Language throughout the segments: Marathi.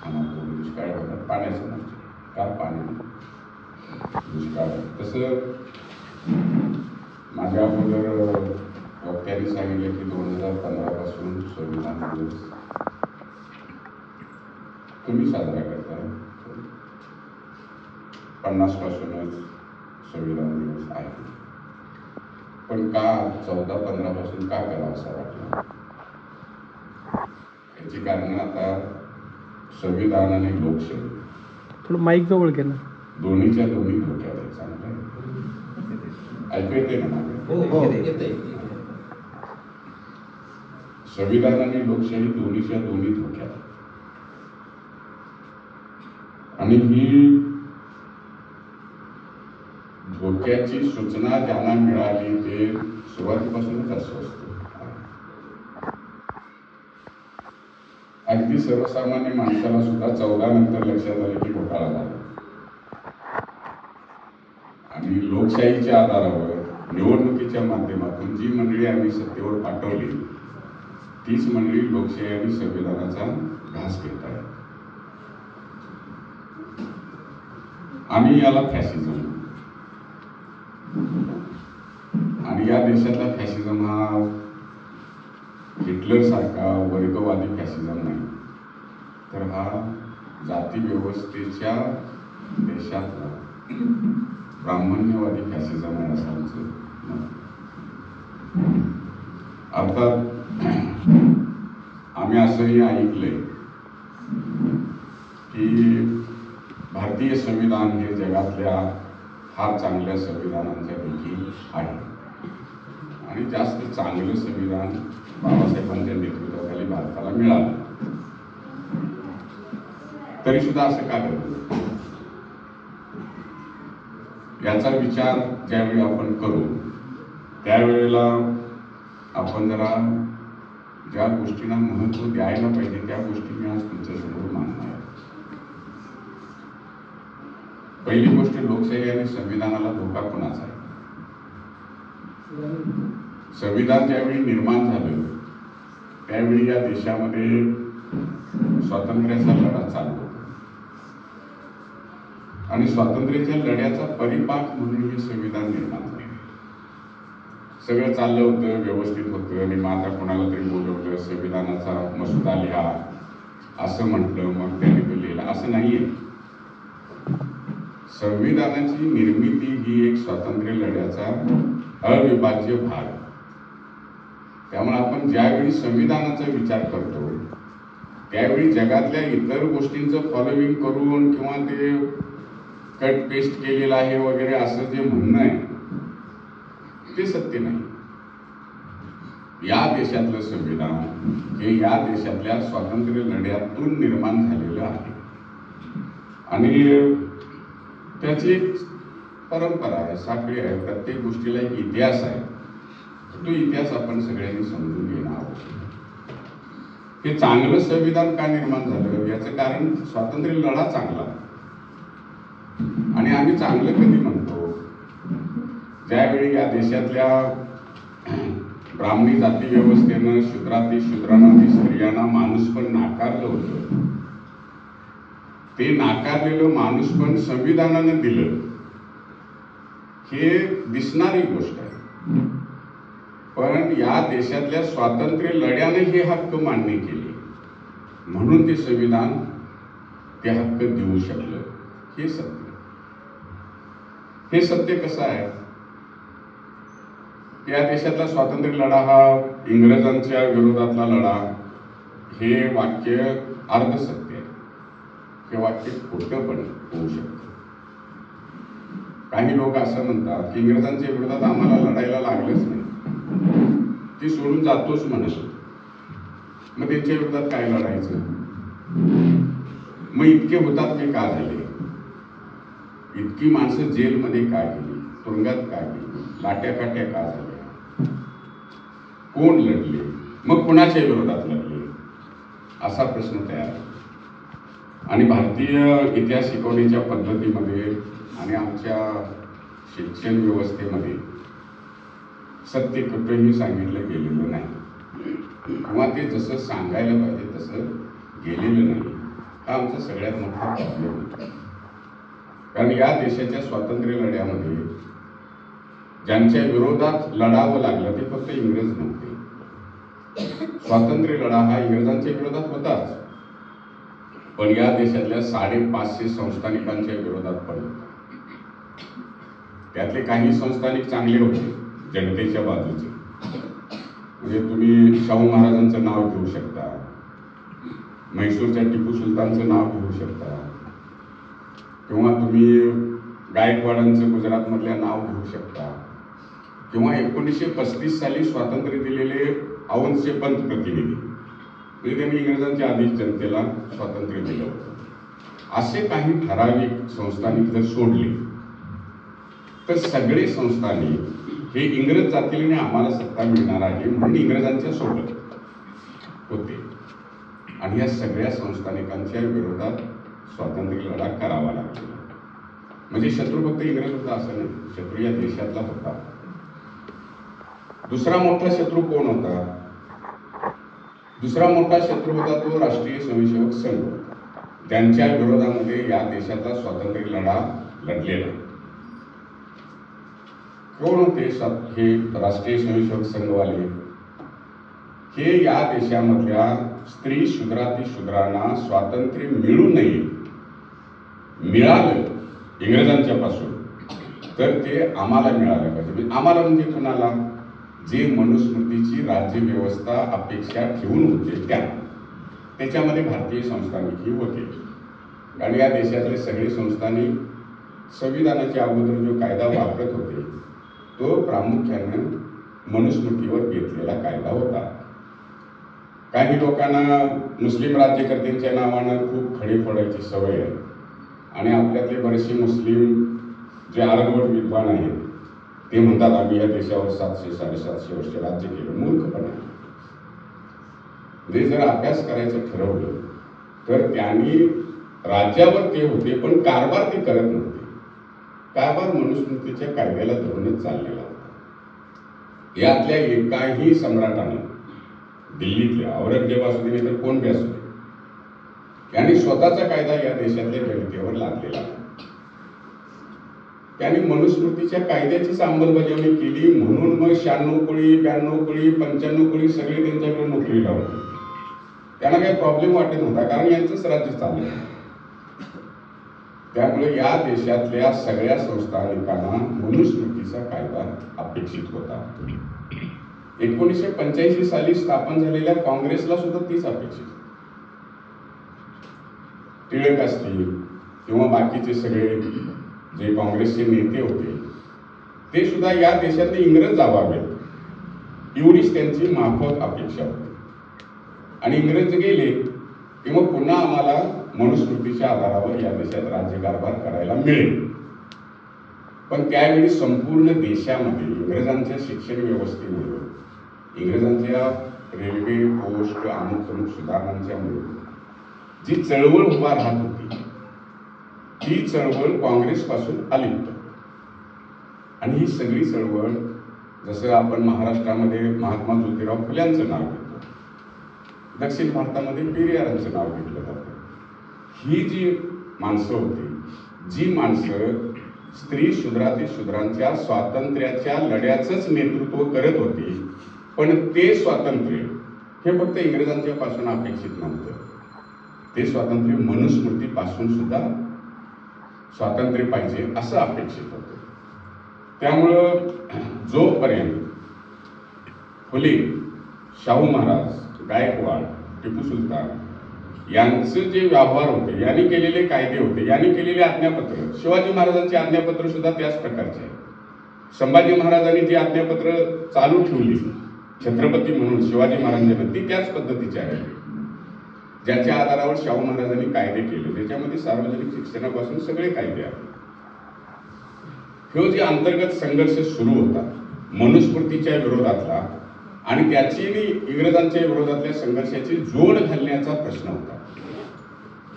खानापूर दुष्काळ भागात पाण्याचं म्हणजे का पाणी दुष्काळ. तसं माझ्या अगोदर वक्त्यांनी सांगितले की 2015 पासून संविधान दिवस तुम्ही साजरा करता. 50 पासूनच संविधान दिवस आहे, पण का 14-15 पासून का करावं असं वाटलं. याची कारण आता संविधान आणि लोकशाही थोडं माईक जवळ घे ना. दोन्ही धोक्यात आहे. चांगलं ऐकू येते ना माझं? संविधान आणि लोकशाही दोन्ही धोक्यात. आणि ही धोक्याची सूचना ज्यांना मिळाली ते सुरुवातीपासूनच असं असतं. अगदी सर्वसामान्य माणसाला सुद्धा 14 नंतर लक्षात आले की घोटाळा झाला. आणि लोकशाहीच्या आधारावर निवडणुकीच्या माध्यमातून जी मंडळी आम्ही सत्तेवर पाठवली तीच मंडळी लोकशाही आणि संविधानाचा घास घेत आहे. आम्ही याला फॅसिझम, आणि या देशातला फॅसिझम हा हिटलर सारखा वर्गवादी फॅसिझम नाही, तर हा जाती व्यवस्थेच्या देशातला ब्राह्मण्यवादी फॅसिझम आहे असं आमचं मत. अर्थात आम्ही असंही ऐकलंय की भारतीय संविधान हे जगातल्या फार चांगल्या संविधानांच्या पैकी आहे आणि जास्त चांगलं संविधान बाबासाहेबांच्या नेतृत्वाखाली भारताला मिळालं. तरी सुद्धा असं का करतो याचा विचार ज्यावेळी आपण करू त्यावेळेला आपण जरा ज्या गोष्टींना महत्त्व द्यायला पाहिजे त्या गोष्टी मी आज तुमच्यासमोर मांडणार आहे. पहिली गोष्ट, लोकशाही आणि संविधानाला धोका कोणाचा आहे. संविधान ज्यावेळी निर्माण झालं त्यावेळी या देशामध्ये स्वातंत्र्याचा लढा चालू होता आणि स्वातंत्र्याच्या लढ्याचा परिपाक म्हणून हे संविधान निर्माण झाले. सगळं चाललं होतं, व्यवस्थित होतं, आणि मग आता कोणाला तरी बोलवलं, संविधानाचा मसुदा लिहा असं म्हटलं, मग त्यांनी लिहिला, असं नाहीये. संविधानाची निर्मिती ही एक स्वातंत्र्य लढ्याचा अविभाज्य भाग. त्यामुळे आपण ज्यावेळी संविधानाचा विचार करतो त्यावेळी जगातल्या इतर गोष्टींचं फॉलोविंग करून किंवा ते कट पेस्ट केलेलं आहे वगैरे असं जे म्हणणं आहे ते सत्य नाही. या देशातलं संविधान हे या देशातल्या स्वातंत्र्य लढ्यातून निर्माण झालेलं आहे आणि त्याची एक परंपरा आहे, साखळी आहे, प्रत्येक गोष्टीला एक इतिहास आहे. तो इतिहास आपण सगळ्यांनी समजून घेणं आवश्यक. हे चांगलं संविधान का निर्माण झालं याचं कारण स्वातंत्र्य लढा चांगला. आणि आम्ही चांगलं कधी म्हणतो, ज्यावेळी या देशातल्या ब्राह्मणी जाती व्यवस्थेनं शूद्रांना स्त्रियांना माणूस पण नाकारलं होतं. ते नाकारलेलं माणूस पण संविधानानं दिलं हे दिसणारी गोष्ट आहे. पण या देशातल्या स्वातंत्र्य लढ्याने हे हक्क मान्य केले म्हणून ते संविधान ते हक्क देऊ शकलं. हे सत्य. हे सत्य कसं आहे, या देशातला स्वातंत्र्य लढा हा इंग्रजांच्या विरोधातला लढा, हे वाक्य अर्धसत्य आहे. हे वाक्य खोटं पण होऊ शकतं. काही लोक असं म्हणतात की इंग्रजांच्या विरोधात आम्हाला लढायला लागलंच नाही, ते सोडून जातोच म्हणत. मग त्यांच्या विरोधात काय लढायचं. मग इतके हुतात्मे का झाले, इतकी माणसं जेलमध्ये का गेली, तुरुंगात का गेली, लाट्याकाट्या का झाल्या, कोण लढले, मग कोणाच्या विरोधात लढले, असा प्रश्न तयार होतो. आणि भारतीय इतिहास शिकवण्याच्या पद्धतीमध्ये आणि आमच्या शिक्षण व्यवस्थेमध्ये सत्य कुठेही सांगितलं गेलेलं नाही किंवा ते जसं सांगायला पाहिजे तसं गेलेलं नाही. हा आमचा सगळ्यात मोठा प्रॉब्लेम आहे. कारण या देशाच्या स्वातंत्र्य लढ्यामध्ये ज्यांच्या विरोधात लढावं लागलं ते फक्त इंग्रज नव्हते. स्वातंत्र्य लढा हा इंग्रजांच्या विरोधात होताच, पण या देशातल्या 550 संस्थानिकांच्या विरोधात पण होता. त्यातले काही संस्थानिक चांगले होते, जनतेच्या बाजूचे. म्हणजे तुम्ही शाहू महाराजांचं नाव घेऊ शकता, म्हैसूरच्या टिपू सुलतानचं नाव घेऊ शकता, किंवा तुम्ही गायकवाडांचं गुजरातमधल्या नाव घेऊ शकता, किंवा 1935 साली स्वातंत्र्य दिलेले औंधचे पंत प्रतिनिधी, म्हणजे त्यांनी इंग्रजांच्या आधीच जनतेला स्वातंत्र्य दिलं होतं. असे काही ठराविक संस्थानिक जर सोडले तर सगळे संस्थानिक हे इंग्रज जातील आणि आम्हाला सत्ता मिळणार आहे म्हणून इंग्रजांच्या सोबत होते. आणि या सगळ्या संस्थानिकांच्या विरोधात स्वातंत्र्य लढा करावा लागला. म्हणजे शत्रू फक्त इंग्रज होता असं नाही, शत्रू या देशातला होता. दुसरा मोठा शत्रू कोण होता? दुसरा मोठा शत्रू होता तो राष्ट्रीय स्वयंसेवक संघ, ज्यांच्या विरोधामध्ये या देशाचा स्वातंत्र्य लढा लढलेला. कोण होते हे राष्ट्रीय स्वयंसेवक संघवाले? हे या देशामधल्या स्त्री शूद्रांना स्वातंत्र्य मिळू नये, मिळालं इंग्रजांच्या पासून तर ते आम्हाला मिळालं पाहिजे. आम्हाला म्हणजे कुणाला? जे मनुस्मृतीची राज्यव्यवस्था अपेक्षा ठेवून होते त्याच्यामध्ये भारतीय संस्थानिकही होते. कारण या देशातले सगळे संस्थानिक संविधानाच्या अगोदर जो कायदा वापरत होते तो प्रामुख्याने मनुस्मृतीवर घेतलेला कायदा होता. काही लोकांना मुस्लिम राज्यकर्त्यांच्या नावानं खूप खडे फोडायची सवय आहे आणि आपल्यातले बरेचसे मुस्लिम जे आरगवट विद्वान आहेत ते म्हणतात आम्ही या देशावर 700-750 वर्ष राज्य केलं. मूर्खपणा. म्हणजे जर अभ्यास करायचं ठरवलं तर त्यांनी राज्यावर ते होते पण कारभार ते करत नव्हते. कारभार मनुस्मृतीच्या कायद्याला धरूनच चाललेला होता. यातल्या एकाही सम्राटानं, दिल्लीतल्या औरंगजेब असू दे तर कोण बी असू दे, यांनी स्वतःचा कायदा या देशातल्या जनतेवर लादलेला. त्यांनी मनुस्मृतीच्या कायद्याचीच अंमलबजावणी केली म्हणून मग 96 कोळी 92 कोळी 95 कोळी सगळे त्यांच्याकडे नोकरीला होते. त्यांना काही प्रॉब्लेम वाटत नव्हता कारण यांचंच राज्य चाललं. त्यामुळे या देशातल्या सगळ्या संस्थानिकांना मनुस्मृतीचा कायदा अपेक्षित होता. 1985 साली स्थापन झालेल्या काँग्रेसला सुद्धा तीच अपेक्षित. टिळक असतील किंवा बाकीचे सगळे जे काँग्रेसचे नेते होते ते सुद्धा या देशातले इंग्रज जावावेत एवढीच त्यांची माफक अपेक्षा होती. आणि इंग्रज गेले की मग पुन्हा आम्हाला मनुस्मृतीच्या आधारावर या देशात राज्यकारभार करायला मिळेल. पण त्यावेळी संपूर्ण देशामध्ये इंग्रजांच्या शिक्षण व्यवस्थेमुळे, इंग्रजांच्या रेल्वे पोस्ट अमुक सुधारणांच्यामुळे जी चळवळ उभा राहत होती ती चळवळ काँग्रेसपासून अलिप्त. आणि ही सगळी चळवळ जसं आपण महाराष्ट्रामध्ये महात्मा ज्योतिराव फुल्यांचं नाव घेतो, दक्षिण भारतामध्ये पेरियारांचं नाव घेतलं जातं. ही जी माणसं होती, जी माणसं स्त्री शूद्रांच्या स्वातंत्र्याच्या लढ्याचंच नेतृत्व करत होती, पण ते स्वातंत्र्य हे फक्त इंग्रजांच्या पासून अपेक्षित नव्हतं. ते स्वातंत्र्य मनुस्मृतीपासून सुद्धा स्वातंत्र्य पाहिजे असं अपेक्षित होतं. त्यामुळं जोपर्यंत फुले, शाहू महाराज, गायकवाड, टिपू सुलतान यांचे जे व्यवहार होते, यांनी केलेले कायदे होते, यांनी केलेले आज्ञापत्र, शिवाजी महाराजांचे आज्ञापत्र सुद्धा त्याच प्रकारचे आहे. संभाजी महाराजांनी जी आज्ञापत्र चालू ठेवली छत्रपती म्हणून शिवाजी महाराजांनी, ती त्याच पद्धतीची आहे ज्याच्या आधारावर शाहू महाराजांनी कायदे केले, ज्याच्यामध्ये सार्वजनिक शिक्षणापासून सगळे कायदे आहेत. हे जे अंतर्गत संघर्ष सुरू होता मनुस्मृतीच्या विरोधातला आणि त्याची इंग्रजांच्या विरोधातल्या संघर्षाची जोड घालण्याचा प्रश्न होता.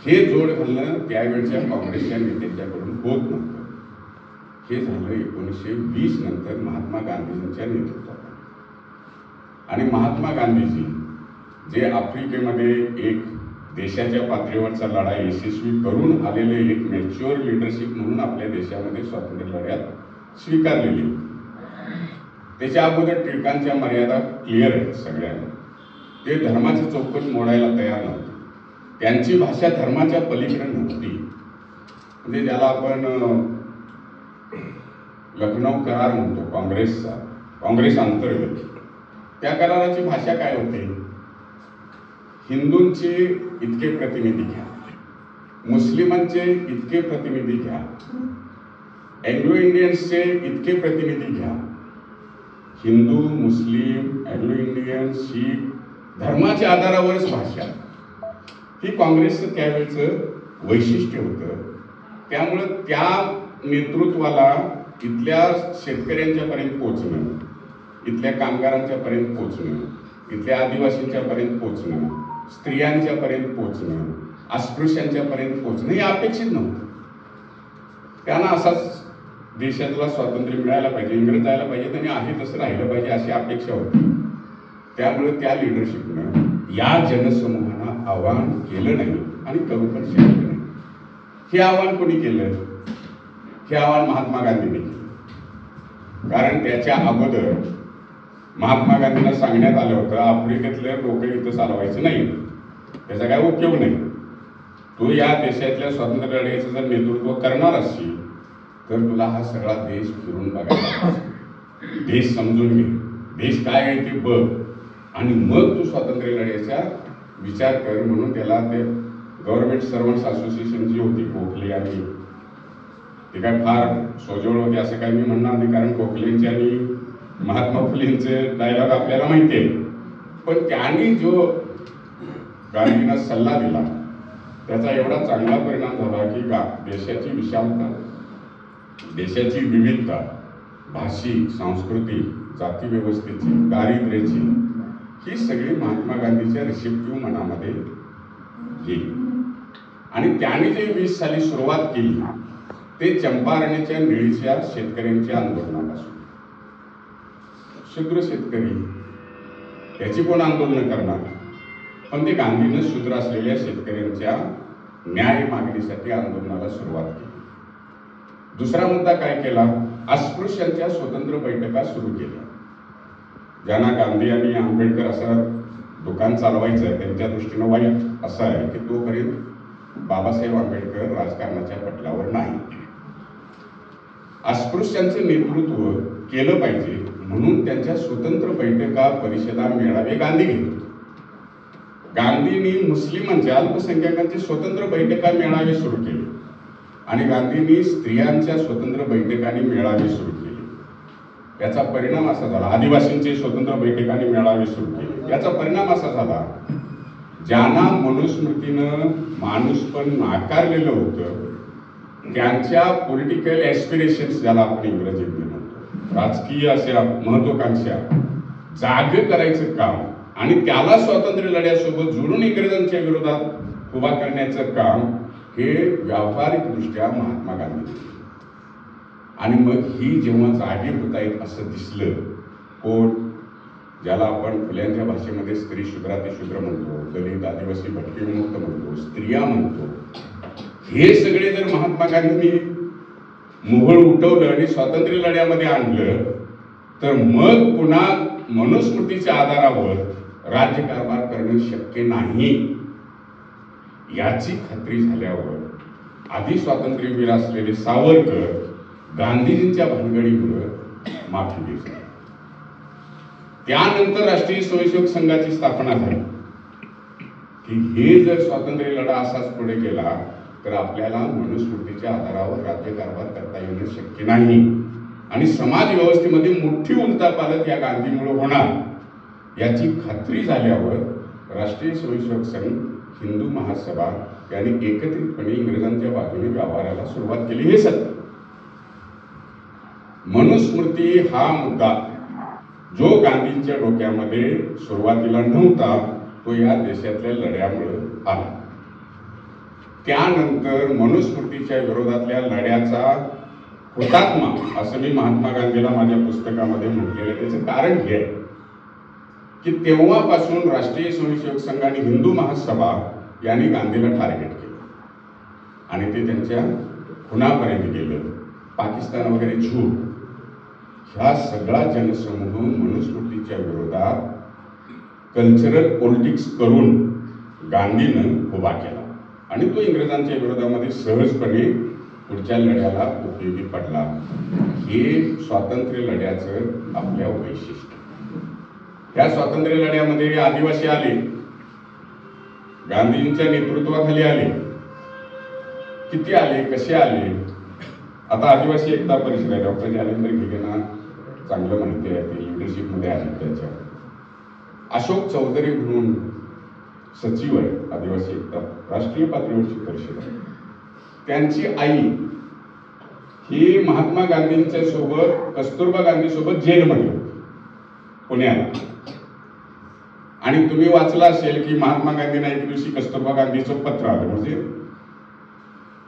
हे जोड घालणं त्यावेळच्या काँग्रेसच्या नेत्यांच्याकडून होत नव्हतं. हे झालं 1920 नंतर महात्मा गांधीजींच्या नेतृत्वात. आणि महात्मा गांधीजी जे आफ्रिकेमध्ये एक देशाच्या पातळीवरचा लढा यशस्वी करून आलेले एक मॅच्युअर लिडरशिप म्हणून आपल्या देशामध्ये स्वातंत्र्य लढ्यात स्वीकारलेली. त्याच्या अगोदर टिळकांच्या मर्यादा क्लिअर आहेत सगळ्यांना. ते धर्माची चौकट मोडायला तयार नव्हते. त्यांची भाषा धर्माच्या पलीकडे नव्हती. म्हणजे ज्याला आपण लखनौ करार म्हणतो काँग्रेसचा, काँग्रेस अंतर्गत, त्या कराराची भाषा काय होते? हिंदूंचे इतके प्रतिनिधी घ्या, मुस्लिमांचे इतके प्रतिनिधी घ्या, अँग्लो इंडियन्सचे इतके प्रतिनिधी घ्या. हिंदू, मुस्लिम, अँग्लो इंडियन, शीख धर्माच्या आधारावरच भाषा. ही काँग्रेसचं त्यावेळेचं वैशिष्ट्य होतं. त्यामुळं त्या नेतृत्वाला इथल्या शेतकऱ्यांच्या पर्यंत पोहोचणं, इथल्या कामगारांच्या पर्यंत पोहोचणं, इथल्या आदिवासींच्या पर्यंत पोहोचणं, स्त्रियांच्या पर्यंत पोहोचणं, अस्पृश्यांच्या पर्यंत पोहोचणं हे अपेक्षित नव्हतं. त्यांना असाच देशाला स्वातंत्र्य मिळायला पाहिजे, इंग्रज जायला पाहिजे, त्यांनी आहे तसं राहिलं पाहिजे अशी अपेक्षा होती. त्यामुळे त्या लिडरशिपनं या जनसमूहांना आव्हान केलं नाही आणि करू पण शकलं नाही. हे आव्हान कोणी केलं? हे आव्हान महात्मा गांधींनी केलं. कारण त्याच्या अगोदर महात्मा गांधींना सांगण्यात आलं होतं आफ्रिकेतले डोके इथं चालवायचं नाही, त्याचा काय उपयोग नाही. तू या देशातल्या स्वातंत्र्य लढ्याचं जर नेतृत्व करणार असशील तर तुला हा सगळा देश फिरून बघायला, देश समजून घे, देश काय आहे ते बघ आणि मग तू स्वातंत्र्य लढ्याचा विचार कर. म्हणून त्याला ते गव्हर्नमेंट सर्वंट्स असोसिएशन जी होती गोखले आणि ते काय फार सोजवळ होते असं काय मी म्हणणार नाही, कारण गोखलेंचे आणि महात्मा फुलेंचे डायलॉग आपल्याला माहिती आहे. पण त्यांनी जो गांधींना सल्ला दिला त्याचा एवढा चांगला परिणाम झाला की देशाची विशालता, देशाची विविधता, भाषिक, सांस्कृतिक, जाती व्यवस्थेची, दारिद्र्याची, ही सगळी महात्मा गांधीच्या रिसेप्टिव्ह मनामध्ये गेली. आणि त्याने जे 20 साली सुरुवात केली ते चंपारणीच्या निळीच्या शेतकऱ्यांच्या आंदोलनापासून. शूद्र शेतकरी त्याची कोण आंदोलन करणार, पण ते गांधीनं शूद्र असलेल्या शेतकऱ्यांच्या न्याय मागणीसाठी आंदोलनाला सुरुवात केली. दुसरा मुद्दा काय केला? अस्पृश्यांच्या स्वतंत्र बैठका सुरू केल्या. ज्यांना गांधी आणि आंबेडकर असं दुकान चालवायचं आहे त्यांच्या दृष्टीनं वाईट असं आहे की तोपर्यंत बाबासाहेब आंबेडकर राजकारणाच्या पटलावर नाही. अस्पृश्यांचं नेतृत्व केलं पाहिजे म्हणून त्यांच्या स्वतंत्र बैठका, परिषदा, मेळावे गांधी घेत होते. गांधींनी मुस्लिमांच्या, अल्पसंख्याकांचे स्वतंत्र बैठका, मेळावे सुरू केले आणि गांधींनी स्त्रियांच्या स्वतंत्र बैठकांनी मेळावे सुरू केले. याचा परिणाम असा झाला, आदिवासींचे स्वतंत्र बैठकांनी मेळावे सुरू केले. याचा परिणाम असा झाला, ज्यांना मनुस्मृतीनं माणूस पण नाकारलेलं होतं त्यांच्या पॉलिटिकल ऍस्पिरेशन्स, ज्याला आपण इंग्रजीत म्हणतो, राजकीय अशा महत्वाकांक्षा जागे करायचं काम आणि त्याला स्वातंत्र्य लढ्यासोबत जोडून इंग्रजांच्या विरोधात उभा करण्याचं काम हे व्यावहारिकदृष्ट्या महात्मा गांधी. आणि मग ही जेव्हा जागे होत आहेत असं दिसलं, कोण ज्याला आपण फुल्यांच्या भाषेमध्ये स्त्री शूद्राती शूद्र म्हणतो, दलित, आदिवासी, भटके विमुक्त म्हणतो, स्त्रिया म्हणतो, हे सगळे जर महात्मा गांधींनी मोहोळ उठवलं आणि स्वातंत्र्य लढ्यामध्ये आणलं तर मग पुन्हा मनुस्मृतीच्या आधारावर राज्यकारभार करणं शक्य नाही. याची खात्री झाल्यावर आधी स्वातंत्र्यवीर असलेले सावरकर गांधीजींच्या भानगडीमुळे माफी घेतली. त्यानंतर राष्ट्रीय स्वयंसेवक संघाची स्थापना झाली की हे जर स्वातंत्र्य लढा असाच पुढे गेला तर आपल्याला मनुस्मृतीच्या आधारावर राज्यकारभार करता येणं शक्य नाही आणि समाज व्यवस्थेमध्ये मोठी उलथापालथ या गांधीमुळे होणार याची खात्री झाल्यावर राष्ट्रीय स्वयंसेवक संघ, हिंदू महासभा यांनी एकत्रितपणे इंग्रजांच्या बाजूने व्यवहाराला सुरुवात केली. हे सत्य. मनुस्मृती हा मुद्दा जो गांधींच्या डोक्यामध्ये सुरुवातीला नव्हता तो या देशातल्या लढ्यामुळे आला. त्यानंतर मनुस्मृतीच्या विरोधातल्या लढ्याचा हुतात्मा असं मी महात्मा गांधीला माझ्या पुस्तकामध्ये म्हटलेलं. त्याचं कारण हे आहे की तेव्हापासून राष्ट्रीय स्वयंसेवक संघ आणि हिंदू महासभा यांनी गांधीला टार्गेट केलं आणि ते त्यांच्या खुनापर्यंत गेलं. पाकिस्तान वगैरे झूट, ह्या सगळा जनसमूह मनुस्मृतीच्या विरोधात कल्चरल पॉलिटिक्स करून गांधीनं उभा केला आणि तो इंग्रजांच्या विरोधामध्ये सहजपणे पुढच्या लढ्याला उपयोगी पडला. हे स्वातंत्र्य लढ्याचं आपल्या वैशिष्ट्य. त्या स्वातंत्र्य लढ्यामध्ये आदिवासी आले, गांधींच्या नेतृत्वाखाली आले. किती आले, कसे आले? आता आदिवासी एकता परिषद आहे, डॉक्टर जालेंद्र घेगेंना चांगलं माहिती आहे, ते लिडरशिपमध्ये आहे. त्याच्या अशोक चौधरी म्हणून सचिव आहे आदिवासी एकता राष्ट्रीय पातळीवरची परिषद आहे. त्यांची आई ही महात्मा गांधींच्या सोबत, कस्तुरबा गांधी सोबत जेलमध्ये होती पुण्याला. आणि तुम्ही वाचलं असेल की महात्मा गांधींना एक दिवशी कस्तुरबा गांधीचं पत्र आलं, म्हणजे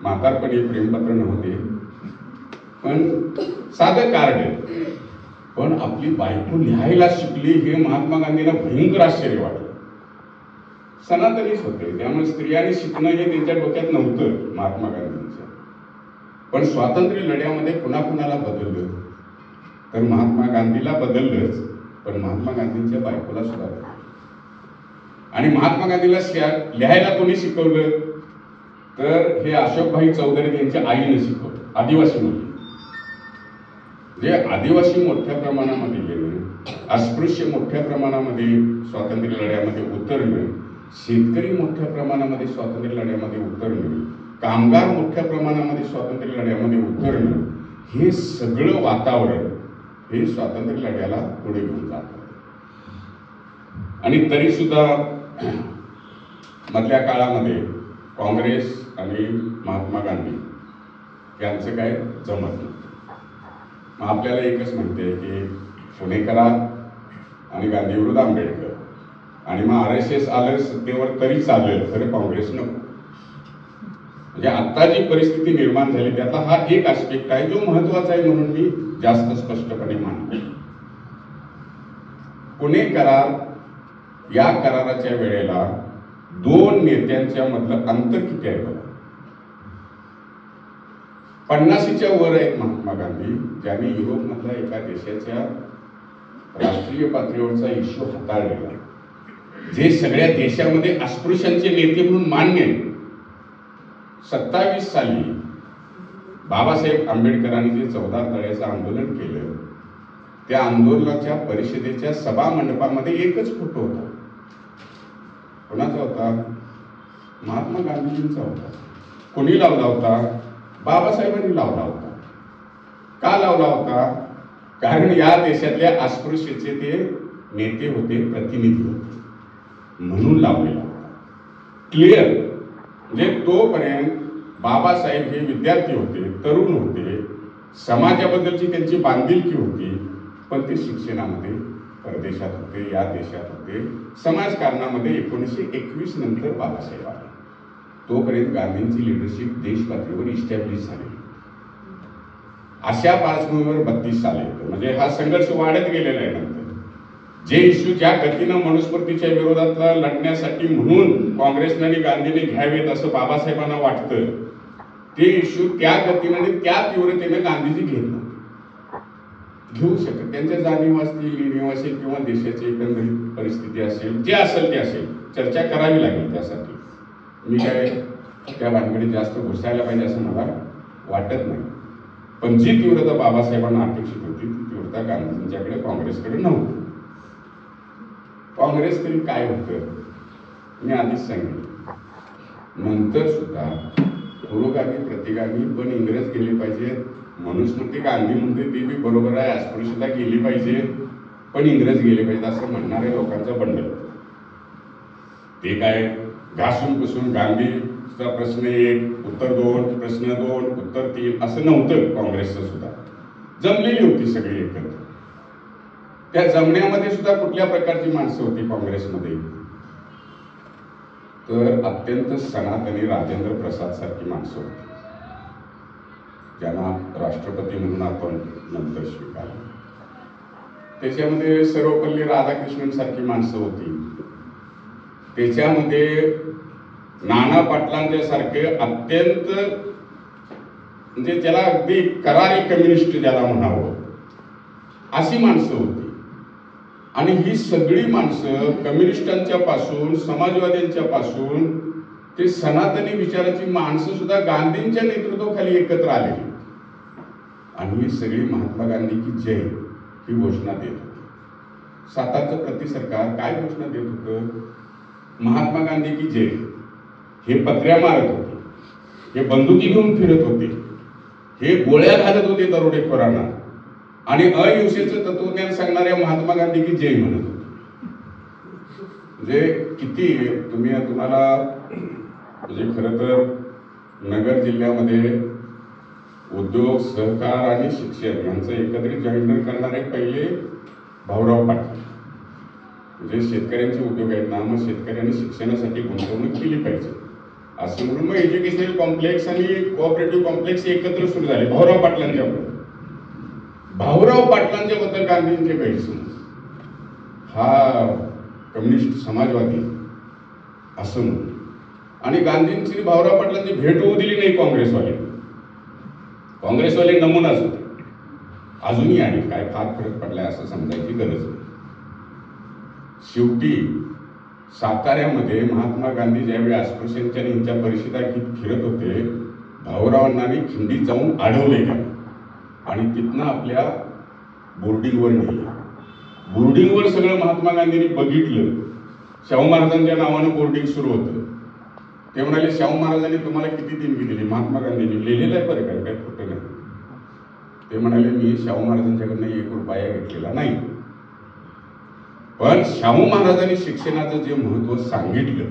म्हातारपणी प्रेमपत्र नव्हते, पण साधं कार्ड. पण आपली बायको लिहायला शिकली हे महात्मा गांधींना भयंकर आश्चर्य वाटलं. सनातनीच होते, त्यामुळे स्त्रियांनी शिकणं हे त्यांच्या डोक्यात नव्हतं महात्मा गांधींच्या. पण स्वातंत्र्य लढ्यामध्ये कुणाकुणाला बदललं तर महात्मा गांधीला बदललंच, पण महात्मा गांधींच्या बायकोला सुद्धा बदललं. आणि महात्मा गांधीला लिहायला कोणी शिकवलं तर हे अशोकभाई चौधरी यांच्या आईने शिकवलं. आदिवासी मुली, जे आदिवासी मोठ्या प्रमाणामध्ये गेले, अस्पृश्य मोठ्या प्रमाणामध्ये स्वातंत्र्य लढ्यामध्ये उतरलं, शेतकरी मोठ्या प्रमाणामध्ये स्वातंत्र्य लढ्यामध्ये उतरलं, कामगार मोठ्या प्रमाणामध्ये स्वातंत्र्य लढ्यामध्ये उतरणं, हे सगळं वातावरण हे स्वातंत्र्य लढ्याला पुढे घेऊन जातं. आणि तरी सुद्धा मधल्या काळामध्ये काँग्रेस आणि महात्मा गांधी यांचं काय जमत नाही. मग आपल्याला एकच म्हणते की पुणे करा आणि गांधी विरुद्ध आंबेडकर, आणि मग RSS आलं सत्तेवर तरी चालेल, खरं काँग्रेस नको. म्हणजे आता जी परिस्थिती निर्माण झाली त्यातला हा एक आस्पेक्ट आहे जो महत्वाचा आहे, म्हणून मी जास्त स्पष्टपणे मानतो. पुणे करार, या कराराच्या वेळेला दोन नेत्यांच्या मधलं अंतर किती आहे बघा. 50च्या वर आहेत महात्मा गांधी, ज्यांनी युरोपमधल्या एका देशाच्या राष्ट्रीय पातळीवरचा इश्यू हाताळलेला, जे सगळ्या देशामध्ये अस्पृश्यांचे नेते म्हणून मान्य आहे. 27 साली बाबासाहेब आंबेडकरांनी जे 14 तळ्याचं आंदोलन केलं, त्या आंदोलनाच्या परिषदेच्या सभा मंडपामध्ये एकच फोटो होता. कोणाचा होता? महात्मा गांधीजींचा होता. कोणी लावला होता? बाबासाहेबांनी लावला होता. का लावला होता? कारण या देशातल्या अस्पृश्यतेचे ते नेते होते, प्रतिनिधी होते, म्हणून लावलेला होता. क्लिअर. म्हणजे तोपर्यंत बाबासाहेब हे विद्यार्थी होते, तरुण होते, समाजाबद्दलची त्यांची बांधिलकी होती, पण ते शिक्षणामध्ये परदेशात होते, या देशात होते, समाजकारणामध्ये 1921 नंतर बाबासाहेब आले. तोपर्यंत गांधींची लिडरशिप देश पातळीवर इस्टॅब्लिश झाली. अशा पार्श्वभूमीवर 32 साल येतो, म्हणजे हा संघर्ष वाढत गेलेला आहे. नंतर जे इश्यू ज्या गतीनं मनुस्मृतीच्या विरोधात लढण्यासाठी म्हणून काँग्रेसने आणि गांधीने घ्यावेत असं बाबासाहेबांना वाटतं, ते इश्यू त्या गतीनं आणि त्या तीव्रतेनं गांधीजी घेऊ शकत. त्यांच्या जाणीव असतील, लिहिणीव असेल किंवा देशाची एकंदरीत परिस्थिती असेल, जे असेल ते असेल, चर्चा करावी लागेल. त्यासाठी मी काय त्या भानगडीत जास्त घुसायला पाहिजे असं मला वाटत नाही. पण जी तीव्रता बाबासाहेबांना अपेक्षित होती ती तीव्रता गांधींच्याकडे, काँग्रेसकडे नव्हती. काँग्रेस तरी काय होतं मी आधीच सांगितलं. नंतर सुद्धा पुरोगामी, प्रतिगामी, पण इंग्रज गेले पाहिजेत. मनुस्मृती गांधी म्हणते ते बी बरोबर आहे, अस्पृश्यता गेली पाहिजे, पण इंग्रज गेले पाहिजेत असं म्हणणाऱ्या लोकांचं बंडल. ते काय घासून पुसून गांधीचा प्रश्न 1, उत्तर 2, प्रश्न 2, उत्तर 3 असं नव्हतं. काँग्रेसचं सुद्धा जमलेली होती सगळी एकत्र. त्या जमण्यामध्ये सुद्धा कुठल्या प्रकारची माणसं होती काँग्रेसमध्ये? तर अत्यंत सनातनी राजेंद्र प्रसाद सारखी माणसं होती, ज्यांना राष्ट्रपती म्हणून आपण नंतर स्वीकारलं. त्याच्यामध्ये सर्वपल्ली राधाकृष्णन सारखी माणसं होती. त्याच्यामध्ये नाना पाटलांच्या सारखे अत्यंत म्हणजे ज्याला अगदी करारी कम्युनिस्ट ज्याला म्हणावं अशी माणसं होती. आणि ही सगळी माणसं कम्युनिस्टांच्या पासून समाजवाद्यांच्या पासून ते सनातनी विचाराची माणसं सुद्धा गांधींच्या नेतृत्वाखाली एकत्र आलेली आणि ही सगळी महात्मा गांधी की जय ही घोषणा देत होती. सातारचं प्रति सरकार काय घोषणा देत होतं? महात्मा गांधी की जय. हे पत्र्या मारत होते, हे बंदुकी घेऊन फिरत होते, हे गोळ्या घालत होते दरोडेखोरांना आणि अहिंसेचं तत्वज्ञान सांगणाऱ्या महात्मा गांधी की जय म्हणत होते. म्हणजे किती तुम्हाला म्हणजे खरं तर नगर जिल्ह्यामध्ये उद्योग, सहकार आणि शिक्षण यांचं एकत्रित जॉईंट करणारे पहिले भाऊराव पाटील. म्हणजे शेतकऱ्यांचे उद्योग आहेत ना, मग शेतकऱ्यांनी शिक्षणासाठी गुंतवणूक केली पाहिजे असं म्हणून मग एज्युकेशनल कॉम्प्लेक्स आणि कोऑपरेटिव्ह कॉम्प्लेक्स एकत्र सुरू झाले भाऊराव पाटलांच्या बरोबर. भाऊराव पाटलांच्या बद्दल गांधींचे गैरसमज, हा कम्युनिस्ट समाजवादी असं म्हणून. आणि गांधींची भाऊराव पाटलांची भेट होऊ दिली नाही काँग्रेसवाले नमुनाच होते, अजूनही आहे. काय फार फरक पडलाय असं समजायची गरज नाही. शेवटी साताऱ्यामध्ये महात्मा गांधी ज्यावेळी अस्पृश्यांच्या यांच्या परिषदा घेत फिरत होते, भाऊरावांना खिंडीत जाऊन अडवले आणि तिथनं आपल्या बोर्डिंगवर नेले. बोर्डिंगवर सगळं महात्मा गांधींनी बघितलं. शाहू महाराजांच्या नावानं बोर्डिंग सुरू होतं. ते म्हणाले, शाहू महाराजांनी तुम्हाला किती देणगी दिली? महात्मा गांधींनी लिहिलेलं आहे बरं, काय खोटं नाही. ते म्हणाले, मी शाहू महाराजांच्याकडनं 1 रुपया घेतलेला नाही. पण शाहू महाराजांनी शिक्षणाचं जे महत्व सांगितलं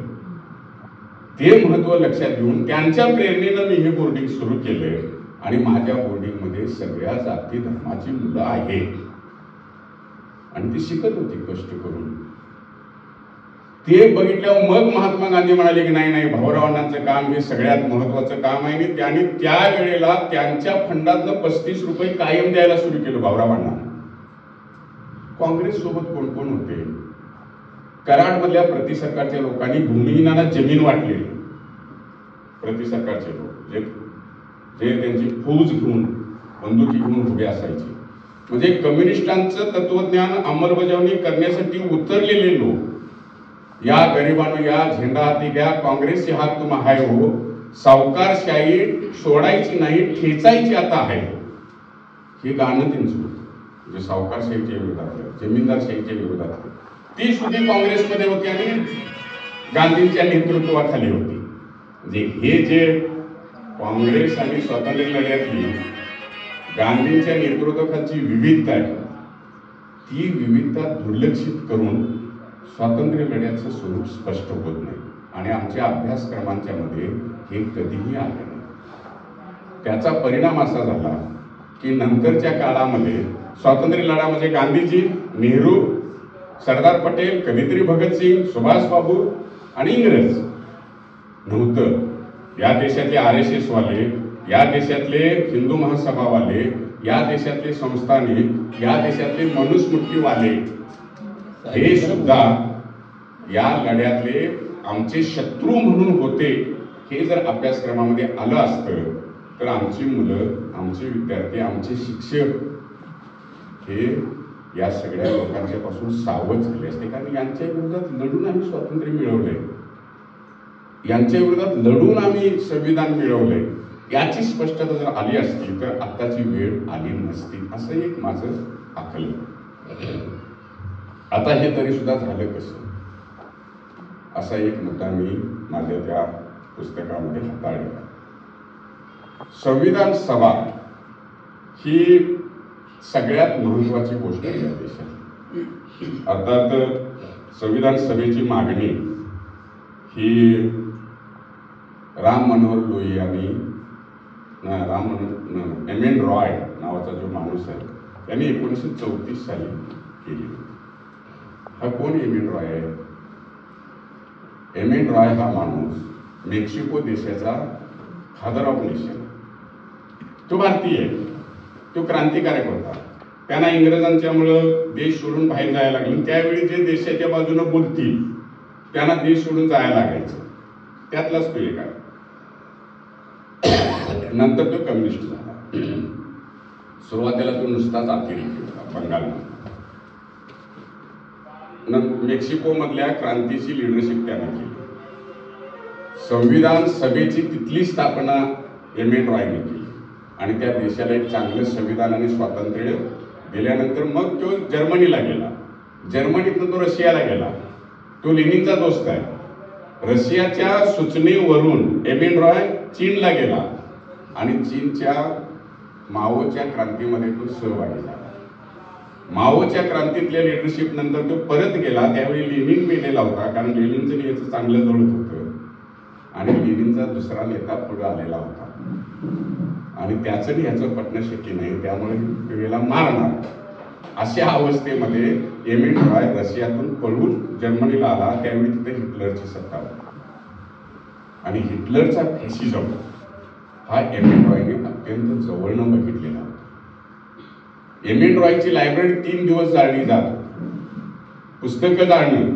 ते महत्व लक्षात घेऊन त्यांच्या प्रेरणेनं मी हे बोर्डिंग सुरू केलंय आणि माझ्या बोर्डिंगमध्ये सगळ्या जाती धर्माची मुलं आहेत आणि ती शिकत होती कष्ट करून. ते बघितल्यावर मग महात्मा गांधी म्हणाले की नाही, भाऊरावांचं काम हे सगळ्यात महत्वाचं काम आहे. आणि त्यांनी त्यावेळेला त्यांच्या फंडातनं 35 रुपये कायम द्यायला सुरू केलं भाऊरावांना. काँग्रेस सोबत कोण कोण होते? कराडमधल्या प्रति सरकारच्या लोकांनी भूमिहीनांना जमीन वाटलेली. प्रति सरकारचे लोक जे त्यांची फौज घेऊन बंदुकी घेऊन उभे असायचे, म्हणजे कम्युनिस्टांचं तत्वज्ञान अंमलबजावणी करण्यासाठी उतरलेले लोक. या गरिबांनो या झेंडा हाती घ्या, काँग्रेसचे हात तुम आहे हो, सावकारशाही सोडायची नाही, ठेचायची आता आहे. हे गाणं त्यांचं होतं. म्हणजे सावकारशाहीच्या विरोधात, जमीनदारशाहीच्या विरोधात ती सुद्धा काँग्रेसमध्ये होती आणि गांधींच्या नेतृत्वाखाली होती. म्हणजे हे जे काँग्रेस आणि स्वातंत्र्य लढ्यातली गांधींच्या नेतृत्वाखालची विविधता आहे, ती विविधता दुर्लक्षित करून स्वातंत्र्य लढ्याचं स्वरूप स्पष्ट होत नाही आणि आमच्या अभ्यासक्रमांच्या मध्ये हे कधीही आलं नाही. त्याचा परिणाम असा झाला की नंतरच्या काळामध्ये स्वातंत्र्य लढ्यामध्ये गांधीजी, नेहरू, सरदार पटेल, कधीतरी भगतसिंग, सुभाषबाबू आणि इंग्रज नव्हतं. या देशातले RSS वाले, या देशातले हिंदू महासभावाले, या देशातले संस्थानिक, या देशातले मनुस्मृतीवाले हे सुद्धा या लढ्यातले आमचे शत्रू म्हणून होते. हे जर अभ्यासक्रमामध्ये आलं असतं तर आमची मुलं, आमचे विद्यार्थी, आमचे शिक्षक हे या सगळ्या लोकांच्या पासून सावध झाले असते. कारण यांच्या विरोधात लढून आम्ही स्वातंत्र्य मिळवलंय, यांच्या विरोधात लढून आम्ही संविधान मिळवलंय. याची स्पष्टता जर आली असती तर आत्ताची वेळ आली नसती, असं एक माझं आकलन. आता हे तरी सुद्धा झालं कसं, असा एक मुद्दा मी माझ्या त्या पुस्तकामध्ये हाताळला. संविधान सभा ही सगळ्यात महत्वाची गोष्ट आहे या देशात. अर्थात संविधान सभेची मागणी ही राम मनोहर लोहियांनी, M.N. रॉय नावाचा जो माणूस आहे त्यांनी 1934 साली केली. हा कोण M.N. रॉय आहे? M.N. रॉय हा माणूस मेक्सिको देशाचा फादर ऑफ नेशन. तो भारतीय आहे, तो क्रांतिकारक होता. त्यांना इंग्रजांच्यामुळं देश सोडून बाहेर जायला लागलं. त्यावेळी जे देशाच्या बाजूने बोलतील त्यांना देश सोडून जायला लागायचं. त्यातलाच तो एक आहे. नंतर तो कम्युनिस्ट झाला. सुरुवातीला तो नुसताच अतिरेकी होता बंगालमध्ये. मेक्सिको मधल्या क्रांतीची लिडरशिप त्याने केली. संविधान सभेची तिथली स्थापना एम एन रॉयने केली आणि त्या देशाला एक चांगलं संविधान आणि स्वातंत्र्य दिल्यानंतर मग तो जर्मनीला गेला. जर्मनीतनं तो रशियाला गेला. तो लेनिनचा दोस्त आहे. रशियाच्या सूचनेवरून एम एन रॉय चीनला गेला आणि चीनच्या माओच्या क्रांतीमध्ये तो सहभागी झाला. माओच्या क्रांतीतल्या लिडरशिप नंतर तो परत गेला. त्यावेळी लेनिन मेलेला होता, कारण लेनिनचं आणि याचं चांगलं जुळत होतं आणि लेनिनचा दुसरा नेता पुढे आलेला होता आणि त्याचं ह्याचं पटणं शक्य नाही, त्यामुळे वेळेला मारणार. अशा अवस्थेमध्ये एम एन रॉय रशियातून पळून जर्मनीला आला. त्यावेळी तिथे हिटलरची सत्ता होती आणि हिटलरचा फॅसिझम हा एम एन रॉयने अत्यंत जवळनं बघितलेला होता. एम एन रॉयची लायब्ररी 3 दिवस जाळली जात. पुस्तकं जाळणं,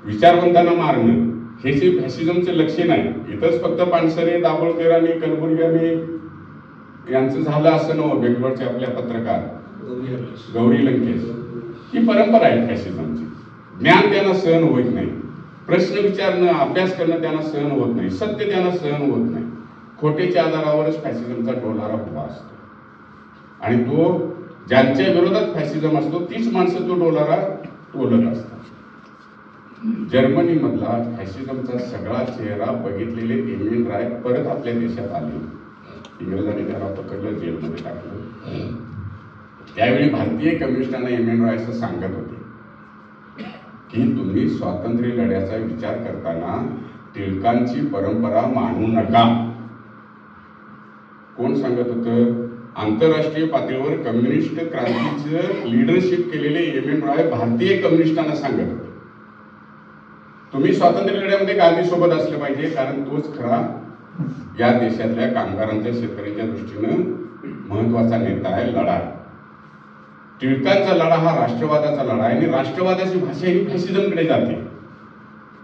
विचारवंतांना मारणं हे जे फॅसिझमचं लक्षण आहे. इथंच फक्त पानसरे, दाभोळकर आणि कलबुर्गी आणि यांचं झालं असं नव्हतं. बेंगलोरचे आपल्या पत्रकार गौरी लंकेश, ही परंपरा आहे फॅसिझमची. ज्ञान त्यांना सहन होत नाही, प्रश्न विचारणं, अभ्यास करणं त्यांना सहन होत नाही, सत्य त्यांना सहन होत नाही. खोटेच्या आधारावरच फॅसिझमचा डोलारा उभा असतो आणि तो ज्यांच्या विरोधात फॅसिझम असतो तीच माणसं तो डोलारा तोलत असतात. जर्मनी मधला फॅसिझमचा सगळा चेहरा बघितलेले एम एन रॉय परत आपल्या देशात आले. इंग्रजांनी त्याला पकडलं, जेलमध्ये टाकलं. त्यावेळी भारतीय कम्युनिस्टांना एम एन रॉय असं सांगत होते की तुम्ही स्वातंत्र्य लढ्याचा विचार करताना टिळकांची परंपरा मानू नका. कोण सांगत होतं? आंतरराष्ट्रीय पातळीवर कम्युनिस्ट क्रांतीचं लिडरशिप केलेले एम एन रॉय भारतीय कम्युनिस्टांना सांगत होते तुम्ही स्वातंत्र्य लढ्यामध्ये गांधी सोबत असलं पाहिजे, कारण तोच खरा या देशातल्या कामगारांच्या, शेतकऱ्यांच्या दृष्टीनं महत्वाचा नेता आहे. लढा टिळकांचा लढा हा राष्ट्रवादाचा लढा आहे आणि राष्ट्रवादाची भाषा ही फॅसिझमकडे जाते.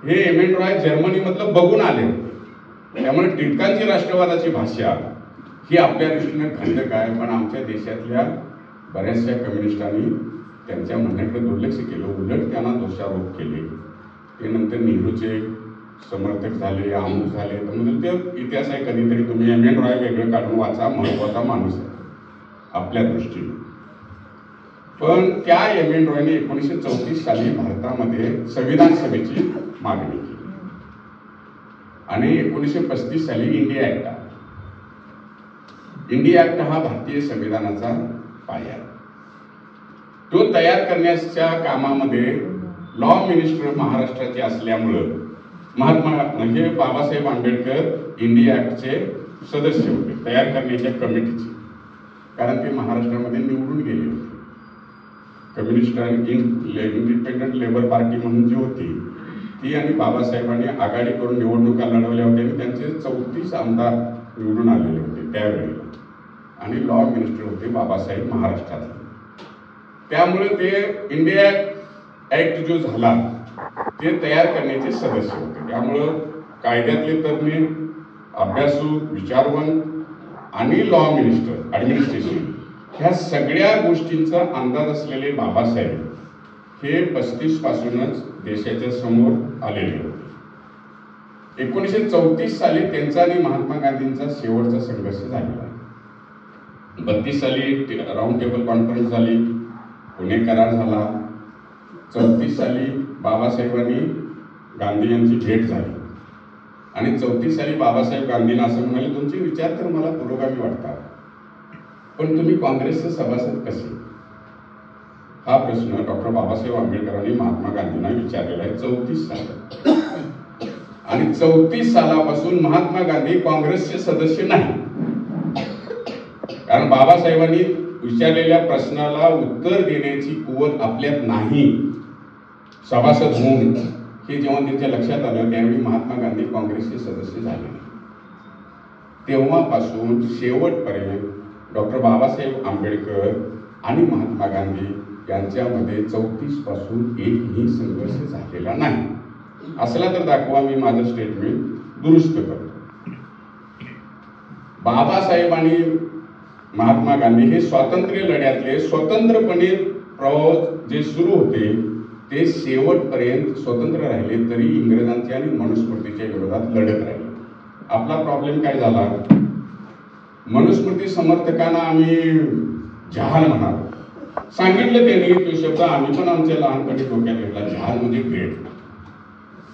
हे एम एन रॉय जर्मनीमधलं बघून आले होते. त्यामुळे टिळकांची राष्ट्रवादाची भाषा ही आपल्या दृष्टीने घातक आहे, पण आमच्या देशातल्या बऱ्याचशा कम्युनिस्टांनी त्यांच्या म्हणण्याकडे दुर्लक्ष केलं. उलट त्यांना दोषारोप केले. ते नंतर नेहरूचे समर्थक झाले, अमुक झाले. तर म्हणजे ते इतिहास आहे. कधीतरी तुम्ही एम एन रॉय वेगळं काढून वाचा, महत्वाचा माणूस आहे आपल्या दृष्टीने. पण त्या एम एन रॉयने 1934 साली भारतामध्ये संविधान सभेची मागणी केली आणि 1935 साली इंडिया ऍक्ट आला. इंडिया ऍक्ट हा भारतीय संविधानाचा पाया. तो तयार करण्याच्या कामामध्ये लॉ मिनिस्टर महाराष्ट्राचे असल्यामुळं महात्मा म्हणजे बाबासाहेब आंबेडकर इंडिया ऍक्टचे सदस्य होते, तयार करण्याच्या कमिटीचे, कारण ते महाराष्ट्रामध्ये निवडून गेले होते. कम्युनिस्ट आणि इंडिपेंडंट लेबर पार्टी म्हणून जी होती ती आणि बाबासाहेबांनी आघाडी करून निवडणुका लढवल्या होत्या आणि त्यांचे 34 आमदार निवडून आलेले होते त्यावेळेला आणि लॉ मिनिस्टर होते बाबासाहेब महाराष्ट्रातले. त्यामुळे ते इंडिया ऍक्ट जो झाला ते तयार करण्याचे सदस्य होते. त्यामुळं कायद्यातले तज्ञ, अभ्यासू, विचारवंत आणि लॉ मिनिस्टर, ऍडमिनिस्ट्रेशन ह्या सगळ्या गोष्टींचा अंदाज असलेले बाबासाहेब हे 35 पासूनच देशाच्या समोर आलेले होते. 1934 साली त्यांचा आणि महात्मा गांधींचा शेवटचा संघर्ष झालेला. 32 साली राऊंड टेबल कॉन्फरन्स झाली, पुणे करार झाला. 34 साली बाबासाहेबांनी गांधी यांची भेट झाली आणि 34 साली बाबासाहेब गांधींना असं म्हणाले, तुमचे विचार तर मला पुरोगामी वाटतात, पण तुम्ही काँग्रेसचे सभासद कसे? हा प्रश्न डॉक्टर बाबासाहेब आंबेडकरांनी महात्मा गांधींना विचारलेला आहे 34 साली. आणि 34 सालापासून महात्मा गांधी काँग्रेसचे सदस्य नाही, कारण बाबासाहेबांनी विचारलेल्या प्रश्नाला उत्तर देण्याची कुवत आपल्यात नाही सभासद होऊन. हे जेव्हा त्यांच्या लक्षात आलं त्यावेळी महात्मा गांधी काँग्रेसचे सदस्य झाले. तेव्हापासून शेवटपर्यंत डॉक्टर बाबासाहेब आंबेडकर आणि महात्मा गांधी यांच्यामध्ये 34 पासून एकही संघर्ष झालेला नाही. असला तर दाखवा, मी माझं स्टेटमेंट दुरुस्त करतो. बाबासाहेब आणि महात्मा गांधी हे स्वातंत्र्य लढ्यातले स्वतंत्रपणे प्रवाह जे सुरू होते ते शेवटपर्यंत स्वतंत्र राहिले, तरी इंग्रजांच्या आणि मनुस्मृतीच्या विरोधात लढत राहिले. आपला प्रॉब्लेम काय झाला? मनुस्मृती समर्थकांना आम्ही जहाल म्हणालो. सांगितलं त्यांनी तो शब्द, आम्ही पण आमच्या लहानपणी डोक्यात घेतला. जहाल म्हणजे ग्रेट.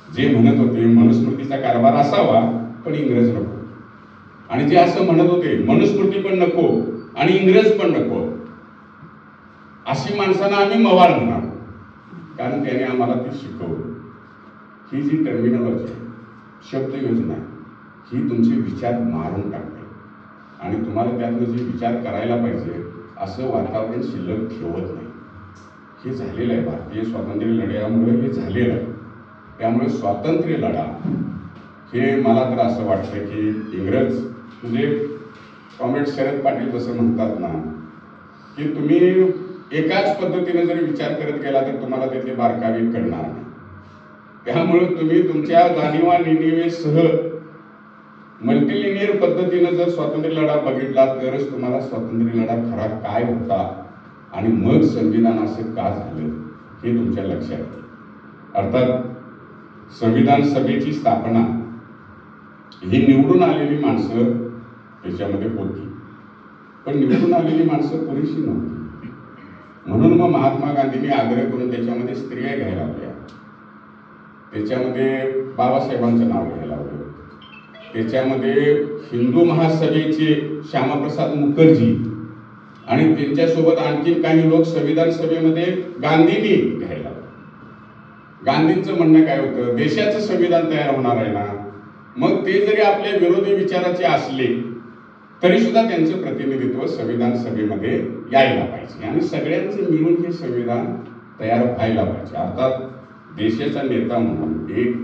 जे म्हणत होते मनुस्मृतीचा कारभार असावा पण इंग्रज नको, आणि जे असं म्हणत होते मनुस्मृती पण नको आणि इंग्रज पण नको, अशी माणसांना आम्ही मवाळ म्हणालो, कारण त्याने आम्हाला ते शिकवलं. ही जी टर्मिनॉलॉजी आहे, शब्दयोजना आहे, ही तुमचे विचार मारून टाकते आणि तुम्हाला त्यातनं जे विचार करायला पाहिजे असं वातावरण शिल्लक ठेवत नाही. हे झालेलं आहे भारतीय स्वातंत्र्य लढ्यामुळे, हे झालेलं आहे. त्यामुळे स्वातंत्र्य लढा हे मला तर असं वाटतं की इंग्रज म्हणजे कॉम्रेड शरद पाटील जसं म्हणतात ना की तुम्ही एकाच पद्धतीने जर विचार करत गेला तर तुम्हाला त्यातले बारकावे कळणार नाही. त्यामुळे तुम्ही तुमच्या जाणीवा नेणीवेसह मल्टीलिनियर पद्धतीने जर स्वातंत्र्य लढा बघितला तरच तुम्हाला स्वातंत्र्य लढा खरा काय होता आणि मग संविधान असं का झालं हे तुमच्या लक्षात येईल. अर्थात संविधान सभेची स्थापना ही निवडून आलेली माणसं त्याच्यामध्ये होती, पण निवडून आलेली माणसं पुरेशी नव्हती. म्हणून मग महात्मा गांधींनी आग्रह करून त्याच्यामध्ये स्त्रिया घ्यायला हव्या, त्याच्यामध्ये बाबासाहेबांचं नाव घ्यायला हवं, त्याच्यामध्ये हिंदू महासभेचे श्यामाप्रसाद मुखर्जी आणि त्यांच्यासोबत आणखी काही लोक संविधान सभेमध्ये गांधींनी घ्यायला. गांधींचं म्हणणं काय होतं, देशाचं संविधान तयार होणार आहे ना, मग ते जरी आपल्या विरोधी विचाराचे असले तरी सुद्धा त्यांचं प्रतिनिधित्व संविधान सभेमध्ये यायला पाहिजे आणि सगळ्यांचं मिळून हे संविधान तयार व्हायला पाहिजे. अर्थात देशाचा नेता म्हणून एक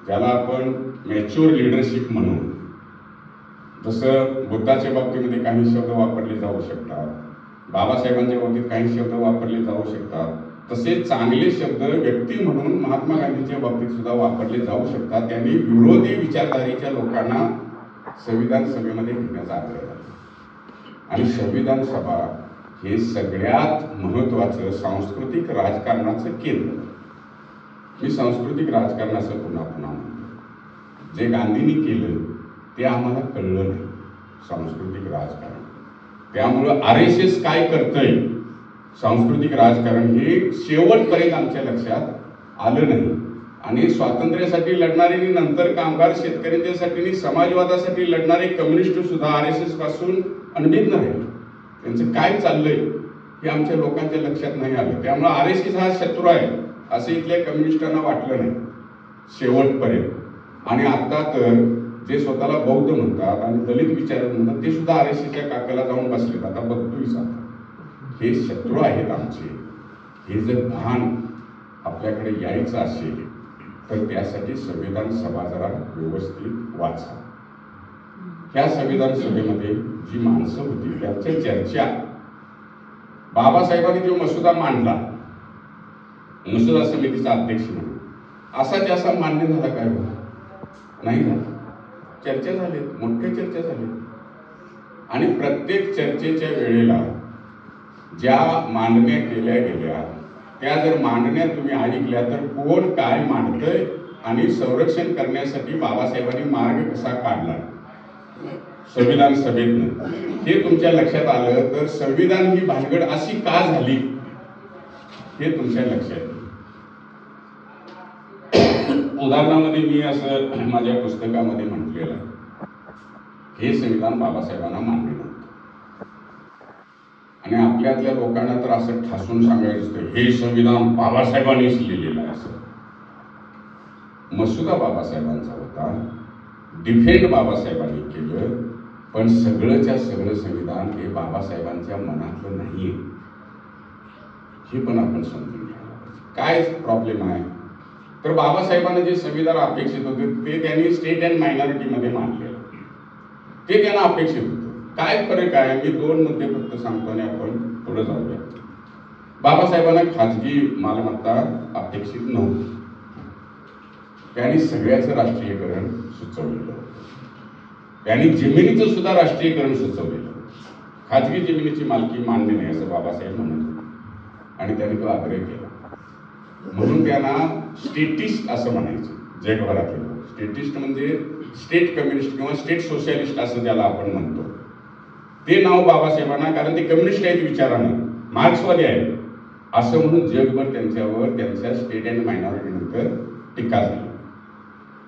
ज्याला आपण मॅच्युअर लिडरशिप म्हणून, जसं बुद्धाच्या बाबतीमध्ये काही शब्द वापरले जाऊ शकतात, बाबासाहेबांच्या बाबतीत काही शब्द वापरले जाऊ शकतात, तसे चांगले शब्द व्यक्ती म्हणून महात्मा गांधींच्या बाबतीत सुद्धा वापरले जाऊ शकतात. त्यांनी विरोधी विचारधारेच्या लोकांना संविधान सभेमध्ये घेण्याचा आग्रह केला आणि संविधान सभा हे सगळ्यात महत्वाचं सांस्कृतिक राजकारणाचं केंद्र. मी सांस्कृतिक राजकारणाचं पुन्हा पुन्हा म्हणतो, जे गांधींनी केलं ते आम्हाला कळलं नाही, सांस्कृतिक राजकारण. त्यामुळं RSS काय करतंय सांस्कृतिक राजकारण हे शेवटपर्यंत आमच्या लक्षात आलं नाही. आणि स्वातंत्र्यासाठी लढणारे, नंतर कामगार शेतकऱ्यांच्यासाठी, समाजवादासाठी लढणारे कम्युनिस्ट सुद्धा RSS पासून अनभिज्ञ राहिले. त्यांचं काय चाललंय हे आमच्या लोकांच्या लक्षात नाही आलं. त्यामुळे RSS हा शत्रू आहे असं इथल्या कम्युनिस्टांना वाटलं नाही शेवटपर्यंत. आणि आता तर जे स्वतःला बौद्ध म्हणतात आणि दलित विचारक म्हणतात ते सुद्धा RSSच्या काकाला जाऊन बसलेत. आता बघतोय हे शत्रू आहेत आमचे. हे जर भान आपल्याकडे यायचं असेल तर त्यासाठी संविधान सभा जरा व्यवस्थित वाचा. ह्या संविधान सभेमध्ये जी माणसं होती त्यांच्या चर्चा, बाबासाहेबांनी जो मसुदा मांडला मसुदा समितीचा अध्यक्ष म्हणून, असा ज्याचा मान्य झाला काय होता? नाही झाला. चर्चा झाली, मोठ्या चर्चा झाली आणि प्रत्येक चर्चेच्या वेळेला ज्या मांडण्या केल्या गेल्या त्या जर मांडण्या तुम्ही ऐकल्या तर कोण काय मांडतंय आणि संरक्षण करण्यासाठी बाबासाहेबांनी मार्ग कसा काढला संविधान सभेतनं हे तुमच्या लक्षात आलं तर संविधान ही भानगड अशी का झाली हे तुमच्या लक्षात येईल. उदाहरणामध्ये मी असं माझ्या पुस्तकामध्ये म्हटलेलं आहे, हे संविधान बाबासाहेबांना मान्य नव्हतं. आणि आपल्यातल्या लोकांना तर असं ठासून सांगायचं असतं हे संविधान बाबासाहेबांनीच लिहिलेलं आहे. असं मसुदा बाबासाहेबांचा होता, डिफेंड बाबासाहेबांनी केलं, पण सगळंच्या सगळं संविधान हे बाबासाहेबांच्या मनातलं नाहीये. हे पण आपण समजून घ्यायला पाहिजे. काय प्रॉब्लेम आहे तर बाबासाहेबांना जे संविधान अपेक्षित होते ते त्यांनी स्टेट अँड मायनॉरिटीमध्ये मांडलेलं, ते त्यांना अपेक्षित होतं. काय फरक आहे मी दोन मुद्दे फक्त सांगतो आणि आपण पुढे जाऊया. बाबासाहेबांना खाजगी मालमत्ता अपेक्षित नव्हती. त्यांनी सगळ्याचं राष्ट्रीयकरण सुचवलेलं होतं. त्यांनी जमिनीचं सुद्धा राष्ट्रीयकरण सुचवलेलं. खाजगी जमिनीची मालकी मान्य नाही असं बाबासाहेब म्हणत होते आणि त्यांनी तो आग्रह केला. म्हणून त्यांना स्टेटिस्ट असं म्हणायचं. जगभरातले लोक स्टेटिस्ट म्हणजे स्टेट कम्युनिस्ट किंवा स्टेट सोशलिस्ट असं ज्याला आपण म्हणतो, ते नाव बाबासाहेबांना, कारण ते कम्युनिस्ट आहेत विचारानं, मार्क्सवादी आहेत असं म्हणून जगभर त्यांच्यावर त्यांच्या स्टेट अँड मायनॉरिटी नंतर टीका झाली.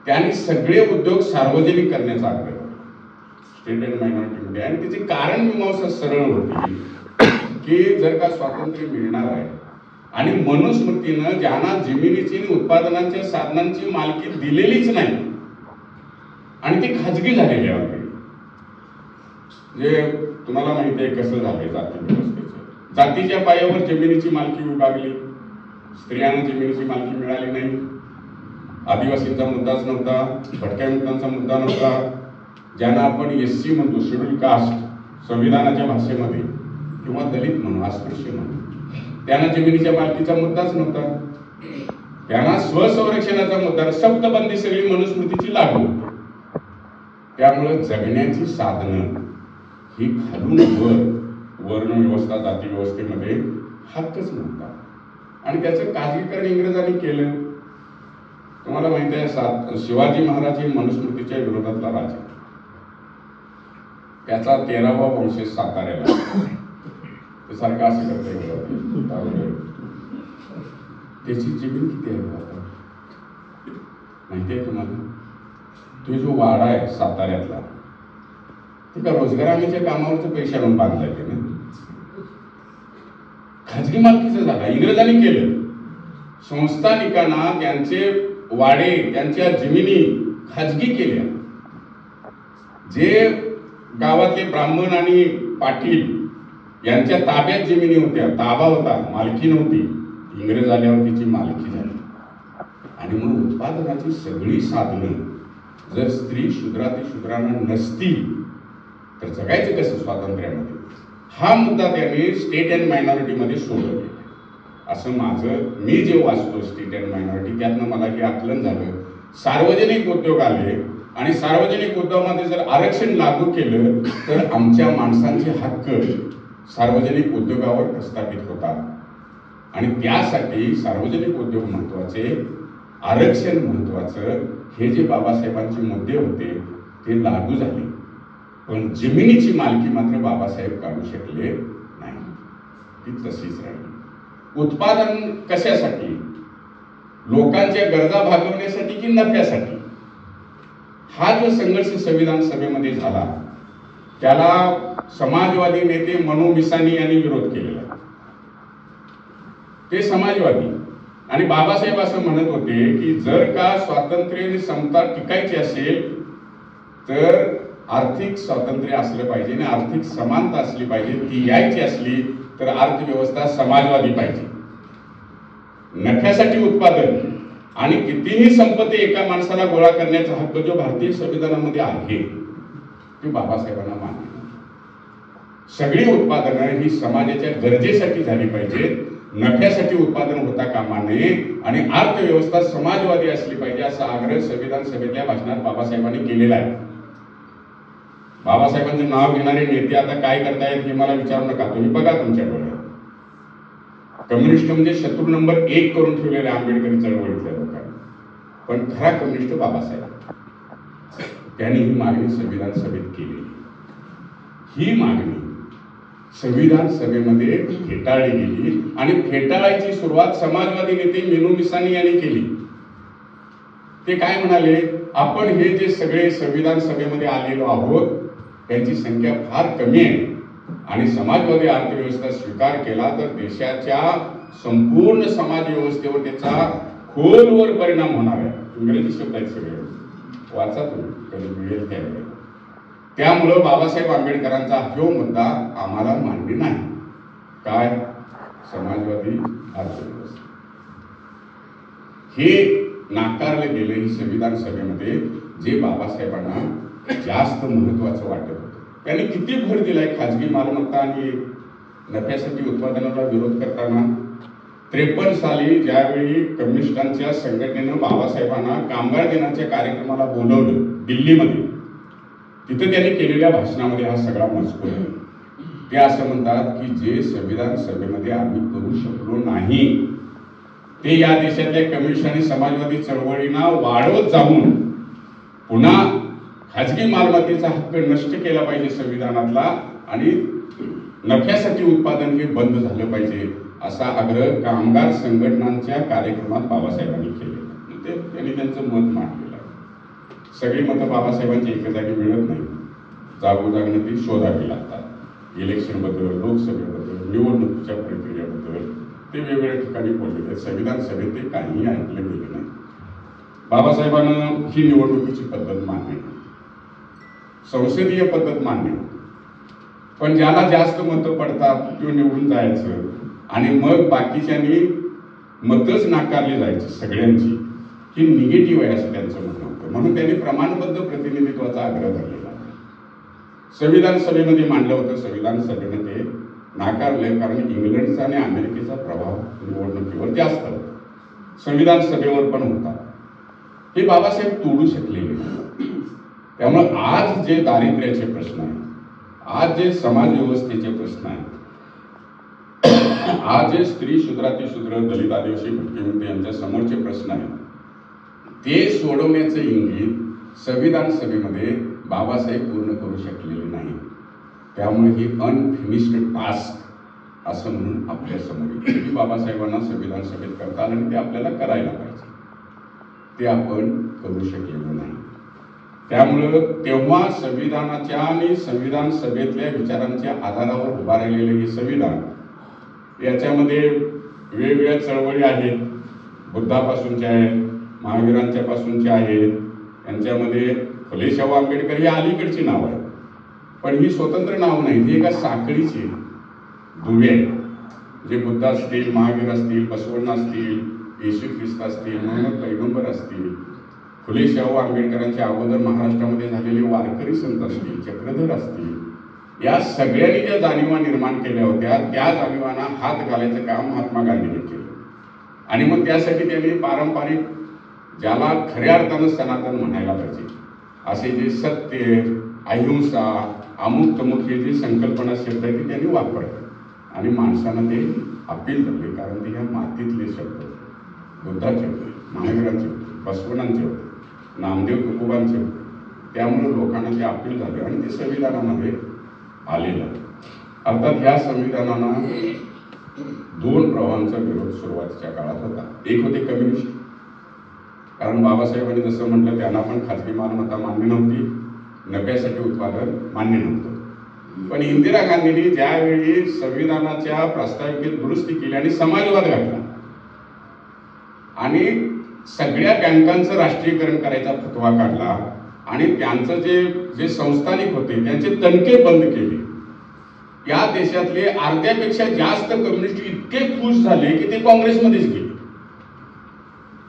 त्यांनी सगळे उद्योग सार्वजनिक करण्याचा आग्रह केला स्टेट अँड मायनॉरिटीमध्ये. आणि त्याचे कारण मीमांसा सरळ होती की जर का स्वातंत्र्य मिळणार आहे आणि मनुस्मृतीनं ज्यांना जमिनीची आणि उत्पादनांच्या साधनांची मालकी दिलेलीच नाही आणि ती खाजगी झालेली आहे ऑलरेडी. म्हणजे तुम्हाला माहिती आहे कसं झालंय जाती व्यवस्थेचं. जातीच्या पायावर जमिनीची मालकी विभागली, स्त्रियांना जमिनीची मालकी मिळाली नाही, आदिवासींचा मुद्दाच नव्हता, भटक्या मुद्दांचा मुद्दा नव्हता, ज्यांना आपण SC म्हणतो शेड्यूल कास्ट संविधानाच्या भाषेमध्ये, किंवा दलित म्हणून, अस्पृश्य म्हणून, त्यांना जमिनीच्या मालकीचा मुद्दाच नव्हता. त्यांना स्वसंरक्षणाचा मुद्दा, शब्दबंदी सगळी मनुस्मृतीची लागू होती. त्यामुळे जगण्याची साधनं ही खालून वर वर्ण व्यवस्था जाती व्यवस्थेमध्ये हक्कच नव्हता आणि त्याचं खाजगीकरण इंग्रजांनी केलं. तुम्हाला माहिती आहे शिवाजी महाराज हे मनुस्मृतीच्या विरोधातला राजा, त्याचा 13वा वंशज साताऱ्याला, ते सारखं असं करता. त्याची जमीन किती आहे आता माहिती आहे तुम्हाला? तो जो वाडा आहे साताऱ्यातला, ते का रोजगार हमीच्या कामावरचं पैसे आणून बांधलाय त्याने, खाजगी मालकीचा झाला. इंग्रजांनी केलं. संस्थानिकांना त्यांचे वाडे, त्यांच्या जमिनी खाजगी केल्या. जे गावातले ब्राह्मण आणि पाटील यांच्या ताब्यात जमिनी होत्या, ताबा होता, मालकी नव्हती, इंग्रज आल्यावर तिची मालकी झाली. आणि मग उत्पादनाची सगळी साधनं जर स्त्री शूद्रांना नसतील तर जगायचं कसं स्वातंत्र्यामध्ये? हा मुद्दा त्यांनी स्टेट अँड मायनॉरिटीमध्ये सोडवलेला. असं मी जे वाचतो स्टेट अँड मायनॉरिटी, त्यातनं मला हे आकलन झालं. सार्वजनिक उद्योग आले आणि सार्वजनिक उद्योगामध्ये जर आरक्षण लागू केलं तर आमच्या माणसांचे हक्क सार्वजनिक उद्योगावर प्रस्थापित होतात आणि त्यासाठी सार्वजनिक उद्योग महत्वाचे, आरक्षण महत्वाचं. हे जे बाबासाहेबांचे मुद्दे होते ते लागू झाले, पण जमिनीची मालकी मात्र बाबासाहेब काढू शकले नाही, ती तशीच राहिली. उत्पादन कशासाठी? लोकांच्या गरजा भागवण्यासाठी की नफ्यासाठी? हा जो संघर्ष संविधान सभेमध्ये झाला त्याला समाजवादी नेते मनू मिसानी यांनी विरोध केलेला. ते समाजवादी आणि बाबासाहेब असं म्हणत होते की जर का स्वातंत्र्य आणि समता टिकायची असेल तर आर्थिक स्वातंत्र्य असलं पाहिजे आणि आर्थिक समानता असली पाहिजे. ती यायची असली तर अर्थव्यवस्था समाजवादी पाहिजे. नफ्यासाठी उत्पादन आणि कितीही संपत्ती एका माणसाला गोळा करण्याचा हक्क जो भारतीय संविधानामध्ये आहे ते बाबासाहेबांना मान्य नाही. सगळी उत्पादनं ही समाजाच्या गरजेसाठी झाली पाहिजेत, नफ्यासाठी उत्पादन होता कामा नये आणि अर्थव्यवस्था समाजवादी असली पाहिजे असा आग्रह संविधान सभेतल्या भाषणात बाबासाहेबांनी केलेला आहे. बाबासाहेबांचं नाव घेणारे नेते आता काय करतायत हे मला विचारू नका, तुम्ही बघा तुमच्या डोळ्यात. कम्युनिस्ट म्हणजे शत्रू नंबर 1 करून ठेवलेले आंबेडकरी चळवळीतल्या लोकांनी, पण खरा कम्युनिस्ट बाबासाहेब. त्यांनी ही मागणी संविधान सभेत केली. ही मागणी संविधान सभेमध्ये फेटाळली गेली आणि फेटाळायची सुरुवात समाजवादी नेते मेनू मिसानी यांनी केली. ते काय म्हणाले, आपण हे जे सगळे संविधान सभेमध्ये आलेलो आहोत त्यांची संख्या फार कमी आहे आणि समाजवादी अर्थव्यवस्था स्वीकार केला तर देशाच्या संपूर्ण समाज व्यवस्थेवर त्याचा खोलवर परिणाम होणार आहे. इंग्रजी शब्द आहेत सगळे, वाचा तुम्ही कधी मिळेल त्यावेळेला. त्यामुळं बाबासाहेब आंबेडकरांचा हा मुद्दा आम्हाला मान्य नाही. काय? समाजवादी अर्थव्यवस्था हे नाकारले गेले ही संविधान सभेमध्ये, जे बाबासाहेबांना जास्त महत्वाचं वाटत होतं. त्यांनी किती भर दिलाय खाजगी मालमत्ता आणि नफ्यासाठी उत्पादनाला विरोध करताना. 53 साली ज्यावेळी कम्युनिस्टांच्या संघटनेनं बाबासाहेबांना कामगार दिनाच्या कार्यक्रमाला बोलवलं दिल्लीमध्ये, तिथं त्यांनी केलेल्या भाषणामध्ये हा सगळा मजकूर आहे. ते असं म्हणतात की जे संविधान सभेमध्ये आम्ही करू शकलो नाही ते या देशातल्या कम्युनिस्ट आणि समाजवादी चळवळींना वाढवत जाऊन पुन्हा खाजगी मालमत्तेचा हक्क नष्ट केला पाहिजे संविधानातला आणि नफ्यासाठी उत्पादन हे बंद झालं पाहिजे असा आग्रह कामगार संघटनांच्या कार्यक्रमात बाबासाहेबांनी केलेला. ते त्यांनी त्यांचं मत मांडलेलं आहे. सगळी मतं बाबासाहेबांची एका जागी मिळत नाही, जागोजागनं ती शोधावी लागतात. इलेक्शनबद्दल, लोकसभेबद्दल, निवडणुकीच्या प्रक्रियेबद्दल ते वेगवेगळ्या ठिकाणी बोललेले आहेत. संविधान सभेत ते काहीही ऐकलं गेलं नाही. बाबासाहेबांना ही निवडणुकीची पद्धत मान्य नाही, संसदीय पद्धत मान्य, पण ज्याला जास्त मतं पडतात तो निवडून जायचं आणि मग बाकीच्यांनी मतच नाकारली जायची सगळ्यांची. ही निगेटिव्ह आहे असं त्यांचं म्हणणं होतं. म्हणून त्यांनी प्रमाणबद्ध प्रतिनिधित्वाचा आग्रह धरलेला. संविधान सभेमध्ये मांडलं होतं, संविधान सभेनं ते नाकारले कारण इंग्लंडचा आणि अमेरिकेचा प्रभाव निवडणुकीवर जास्त होता, संविधान सभेवर पण होता. हे बाबासाहेब तोडू शकले नाही. त्यामुळे आज जे दारिद्र्याचे प्रश्न आहेत, आज जे समाज व्यवस्थेचे प्रश्न आहेत, आज जे स्त्री शूद्रातिशूद्र दलित आदिवासी भटके यांच्या समोरचे प्रश्न आहेत, ते सोडवण्याचं इंगित संविधान सभेमध्ये बाबासाहेब पूर्ण करू शकलेले नाही. त्यामुळे ही अनफिनिश्ड टास्क असं म्हणून आपल्या समोर येते. बाबासाहेबांना संविधान सभेत करता आलं आणि ते आपल्याला करायला पाहिजे, ते आपण करू शकलेलो नाही. त्यामुळं तेव्हा संविधानाच्या आणि संविधान सभेतल्या विचारांच्या आधारावर उभा राहिलेले हे संविधान, याच्यामध्ये वेगवेगळ्या चळवळी आहेत, बुद्धापासूनच्या आहेत, महावीरांच्या पासूनच्या आहेत, यांच्यामध्ये फुले शाहू आंबेडकर ही अलीकडची नावं आहेत, पण ही स्वतंत्र नावं नाहीत. ही एका साखळीची दुवे आहेत. जे बुद्ध असतील, महावीर असतील, बसवण्ण असतील, येशू ख्रिस्त असतील, मोहम्मद पैगंबर असतील, फुले शाहू आंबेडकरांच्या अगोदर महाराष्ट्रामध्ये झालेले वारकरी संत असतील, चक्रधर असतील, या सगळ्यांनी ज्या जाणीवा निर्माण केल्या होत्या त्या जाणीवांना हात घालायचं काम महात्मा गांधींनी केलं. आणि मग त्यासाठी त्यांनी पारंपरिक, ज्याला खऱ्या अर्थानं सनातन म्हणायला पाहिजे असे जे सत्य, अहिंसा, अमुक तमुक हे जे संकल्पना शब्द आहेत ते त्यांनी वापरले आणि माणसांना ते अपील झाले. कारण ते ह्या मातीतले शब्द बुद्धाचे होते, महावीरांचे होते, बसवण्णांचे होते, नामदेव तुकोबांचे होते. त्यामुळे लोकांना ते अपील झाले आणि ते संविधानामध्ये आलेलं. अर्थात ह्या संविधानाला दोन प्रवाहांचा विरोध सुरुवातीच्या काळात होता. एक होते कम्युनिस्ट, कारण बाबासाहेबांनी जसं म्हटलं त्यांना पण खाजगी मालमत्ता मान्य नव्हती, नफ्यासाठी उत्पादन मान्य नव्हतं. पण इंदिरा गांधींनी ज्यावेळी संविधानाच्या प्रास्ताविकेत दुरुस्ती केली आणि समाजवाद घातला आणि सगळ्या बँकांचं राष्ट्रीयकरण करायचा फतवा काढला आणि त्यांचं जे संस्थानिक होते त्यांचे तणके बंद केले, या देशातले अर्ध्यापेक्षा जास्त कम्युनिस्ट इतके खुश झाले की ते काँग्रेसमध्येच गेले.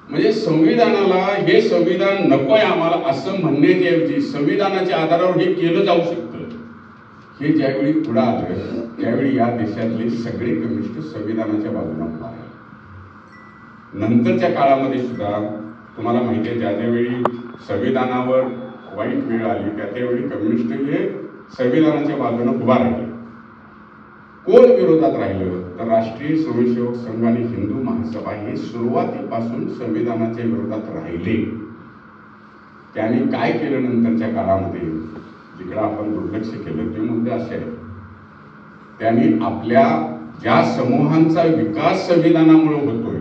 म्हणजे संविधानाला हे संविधान नकोय आम्हाला असं म्हणण्याच्या ऐवजी संविधानाच्या आधारावर हे केलं जाऊ शकतं, हे ज्यावेळी पुढे आलं त्यावेळी या देशातले सगळे कम्युनिस्ट संविधानाच्या बाजूने उभा राहिले. नंतरच्या काळामध्ये सुद्धा तुम्हाला माहिती आहे, ज्या ज्यावेळी संविधानावर वाईट वेळ आली त्या त्यावेळी कम्युनिस्ट हे संविधानाच्या बाजूने उभा राहिले. कोण विरोधात राहिलं तर राष्ट्रीय स्वयंसेवक संघ आणि हिंदू महासभा हे सुरुवातीपासून संविधानाच्या विरोधात राहिले. त्यांनी काय केलं नंतरच्या काळामध्ये, जिकडे आपण दुर्लक्ष केलं ते मुद्दे असे आहेत. त्यांनी आपल्या ज्या समूहांचा विकास संविधानामुळे होतोय